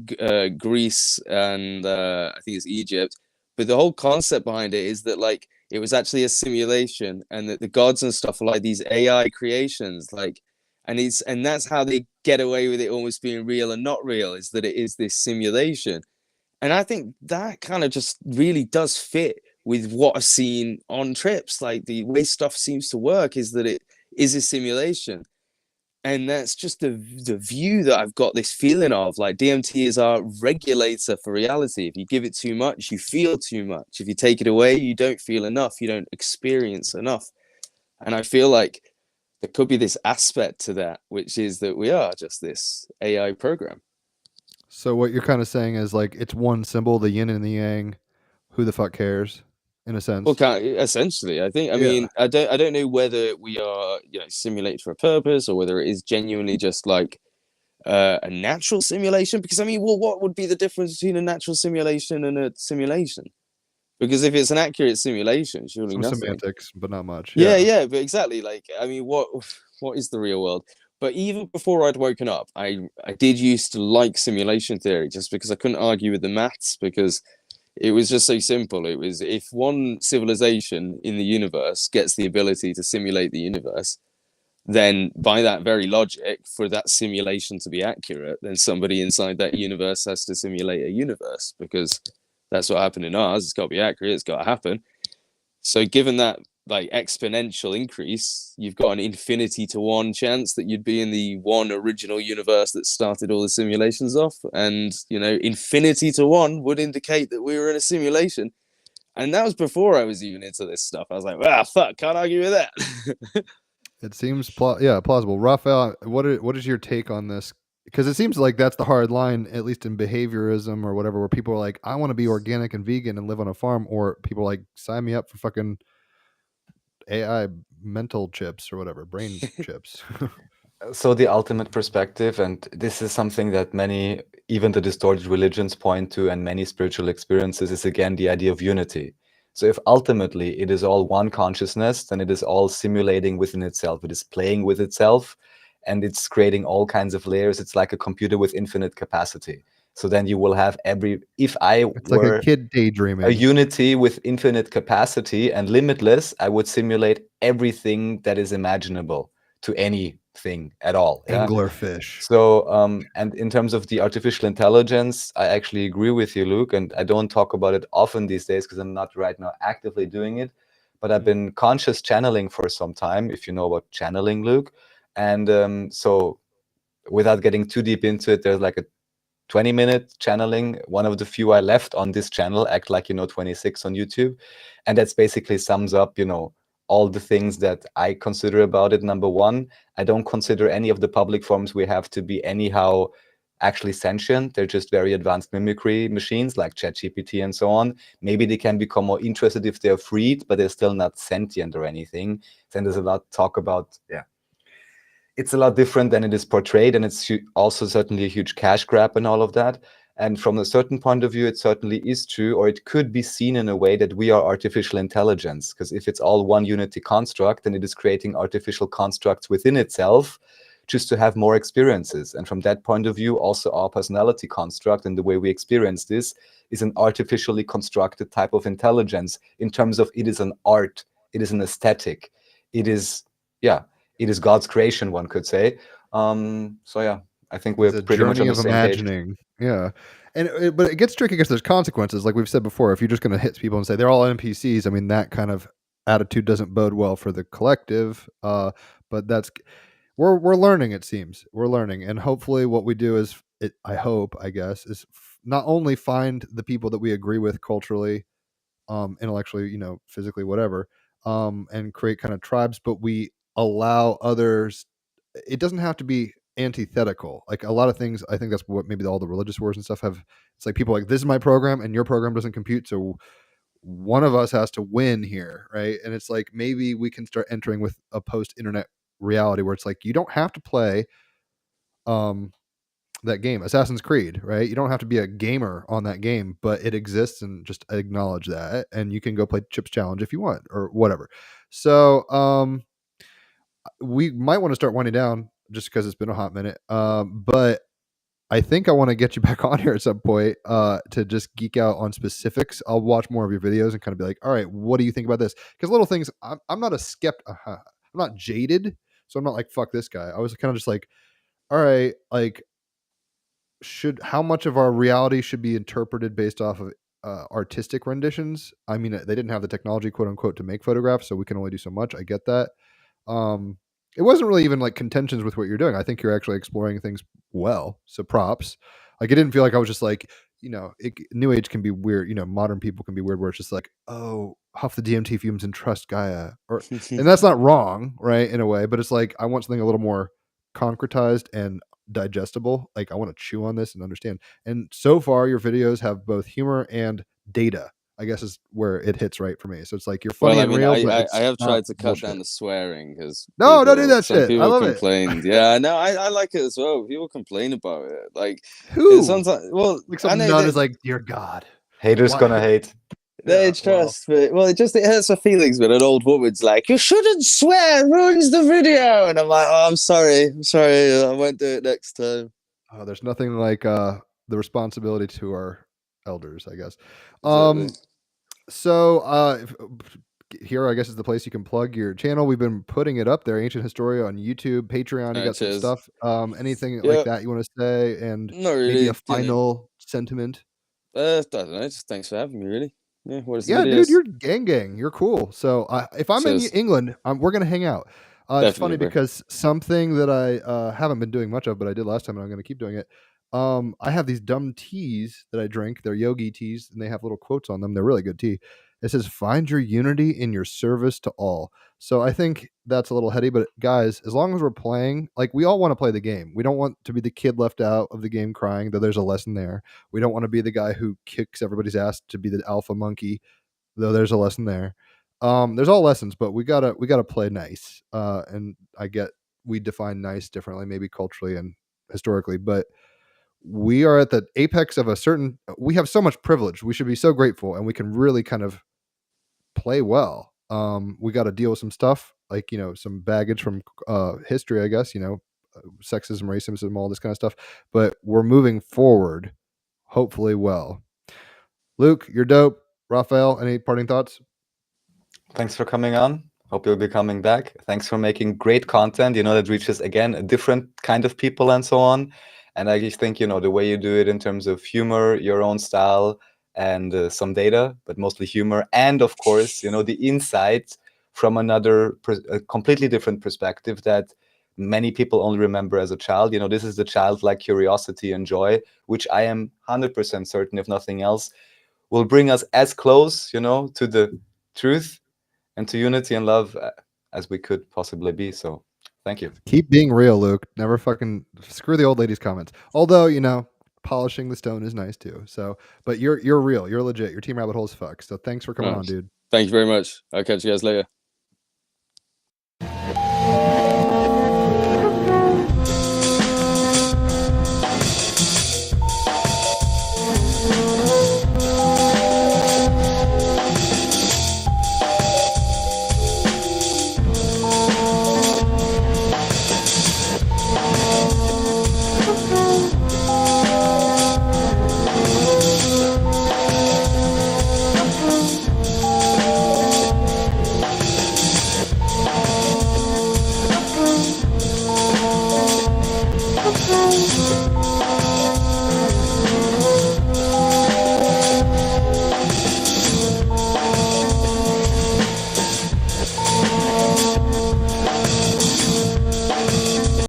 Greece and I think it's Egypt. But the whole concept behind it is that like it was actually a simulation, and that the gods and stuff are like these AI creations, like, and that's how they get away with it almost being real and not real, is that it is this simulation. And I think that kind of just really does fit with what I've seen on trips. Like the way stuff seems to work is that it is a simulation. And that's just the view that I've got this feeling of. Like DMT is our regulator for reality. If you give it too much, you feel too much. If you take it away, you don't feel enough. You don't experience enough. And I feel like there could be this aspect to that, which is that we are just this AI program. So what you're kind of saying is like it's one symbol, the yin and the yang. Who the fuck cares? In a sense. Well, essentially, I think. I Yeah. mean, I don't know whether we are, simulated for a purpose, or whether it is genuinely just like a natural simulation. Because I mean, well, what would be the difference between a natural simulation and a simulation? Because if it's an accurate simulation, surely Some nothing. semantics, but not much. Yeah, Yeah. yeah, but exactly. Like, I mean, what is the real world? But even before I'd woken up, I did used to like simulation theory, just because I couldn't argue with the maths, because it was just so simple. It was, if one civilization in the universe gets the ability to simulate the universe, then by that very logic, for that simulation to be accurate, then somebody inside that universe has to simulate a universe, because that's what happened in ours. It's got to be accurate. It's got to happen. So given that like exponential increase, you've got an infinity to one chance that you'd be in the one original universe that started all the simulations off. And, infinity to one would indicate that we were in a simulation. And that was before I was even into this stuff. I was like, fuck, can't argue with that. It seems plausible. Raphael, what is your take on this? Because it seems like that's the hard line, at least in behaviorism or whatever, where people are like, I want to be organic and vegan and live on a farm, or people are like, sign me up for fucking AI mental chips or whatever, brain chips. So the ultimate perspective, and this is something that many, even the distorted religions point to, and many spiritual experiences, is again the idea of unity. So if ultimately it is all one consciousness, then it is all simulating within itself. It is playing with itself, and it's creating all kinds of layers. It's like a computer with infinite capacity. So then you will have if I It's like a were kid daydreaming. a unity with infinite capacity and limitless, I would simulate everything that is imaginable to anything at all. Yeah. Anglerfish. So, and in terms of the artificial intelligence, I actually agree with you, Luke, and I don't talk about it often these days because I'm not right now actively doing it, but I've been conscious channeling for some time, if you know about channeling, Luke. And so without getting too deep into it, there's like a 20-minute channeling, one of the few I left on this channel, Act Like You Know 26 on YouTube. And that's basically sums up, all the things that I consider about it. Number one, I don't consider any of the public forms we have to be anyhow actually sentient. They're just very advanced mimicry machines like ChatGPT and so on. Maybe they can become more interested if they're freed, but they're still not sentient or anything. Then there's a lot of talk about, it's a lot different than it is portrayed, and it's also certainly a huge cash grab and all of that. And from a certain point of view, it certainly is true, or it could be seen in a way that we are artificial intelligence, because if it's all one unity construct, then it is creating artificial constructs within itself just to have more experiences. And from that point of view, also our personality construct and the way we experience this is an artificially constructed type of intelligence, in terms of it is an art, it is an aesthetic, it is, yeah, it is God's creation, one could say. So yeah, I think we're It's a pretty much on journey the of same page. imagining. Yeah. But it gets tricky because there's consequences. Like we've said before, if you're just going to hit people and say they're all NPCs, I mean, that kind of attitude doesn't bode well for the collective. But we're learning, it seems. We're learning. And hopefully what we do is, I hope, I guess, is not only find the people that we agree with culturally, intellectually, physically, whatever, and create kind of tribes, but we allow others. It doesn't have to be antithetical. Like a lot of things, I think that's what maybe all the religious wars and stuff have. It's like people like, this is my program and your program doesn't compute, so one of us has to win here, right? And it's like maybe we can start entering with a post-internet reality where it's like you don't have to play that game, Assassin's Creed, right? You don't have to be a gamer on that game, but it exists, and just acknowledge that, and you can go play Chips Challenge if you want or whatever. So we might want to start winding down just because it's been a hot minute. But I think I want to get you back on here at some point to just geek out on specifics. I'll watch more of your videos and kind of be like, all right, what do you think about this? Because little things, I'm not a I'm not jaded, so I'm not like, fuck this guy. I was kind of just like, all right, like, how much of our reality should be interpreted based off of artistic renditions? I mean, they didn't have the technology, quote unquote, to make photographs, so we can only do so much. I get that. It wasn't really even like contentions with what you're doing. I think you're actually exploring things well. So props. Like, it didn't feel like I was just like, New Age can be weird. Modern people can be weird, where it's just like, oh, huff the DMT fumes and trust Gaia, and that's not wrong, right? In a way, but it's like I want something a little more concretized and digestible. Like I want to chew on this and understand. And so far, your videos have both humor and data, I guess, is where it hits right for me. So it's like you're funny and real, but I have tried to cut bullshit. down the swearing because don't do that some shit. people I love complained. Yeah, no, I like it as well. People complain about it. Like who? Sometimes, well, Like some nun is like, dear God, Haters gonna hate. They trust, but it hurts my feelings when an old woman's like, "You shouldn't swear, it ruins the video," and I'm like, "Oh, I'm sorry, I won't do it next time." Oh, there's nothing like the responsibility to our elders, I guess. Exactly. So here, I guess, is the place you can plug your channel. We've been putting it up there, Ancient Historia on YouTube, Patreon. You got some stuff. Anything like that you want to say, and not really, maybe a final sentiment? I don't know. Just thanks for having me. Really. Yeah. What is the dude, you're gang. You're cool. So if I'm in England, we're gonna hang out. It's funny because something that I haven't been doing much of, but I did last time, and I'm gonna keep doing it. I have these dumb teas that I drink. They're yogi teas, and they have little quotes on them. They're really good tea. It says, "Find your unity in your service to all." So I think that's a little heady, but guys, as long as we're playing, like, we all want to play the game. We don't want to be the kid left out of the game crying, though there's a lesson there. We don't want to be the guy who kicks everybody's ass to be the alpha monkey, though there's a lesson there. There's all lessons, but we gotta play nice. And I get we define nice differently, maybe culturally and historically, but we are at the apex of we have so much privilege. We should be so grateful, and we can really kind of play well. We got to deal with some stuff, like, some baggage from history, I guess, sexism, racism, all this kind of stuff, but we're moving forward, hopefully well. Luke, you're dope. Raphael, any parting thoughts? Thanks for coming on. Hope you'll be coming back. Thanks for making great content, that reaches, again, a different kind of people and so on. And I just think, the way you do it in terms of humor, your own style, and some data, but mostly humor. And of course, the insight from a completely different perspective that many people only remember as a child. This is the childlike curiosity and joy, which I am 100% certain, if nothing else, will bring us as close, to the truth and to unity and love as we could possibly be. So thank you. Keep being real, Luke. Never fucking screw the old lady's comments. Although, polishing the stone is nice too. So, but you're real. You're legit. Your team rabbit hole is fuck. So thanks for coming on, dude. Thank you very much. I'll catch you guys later.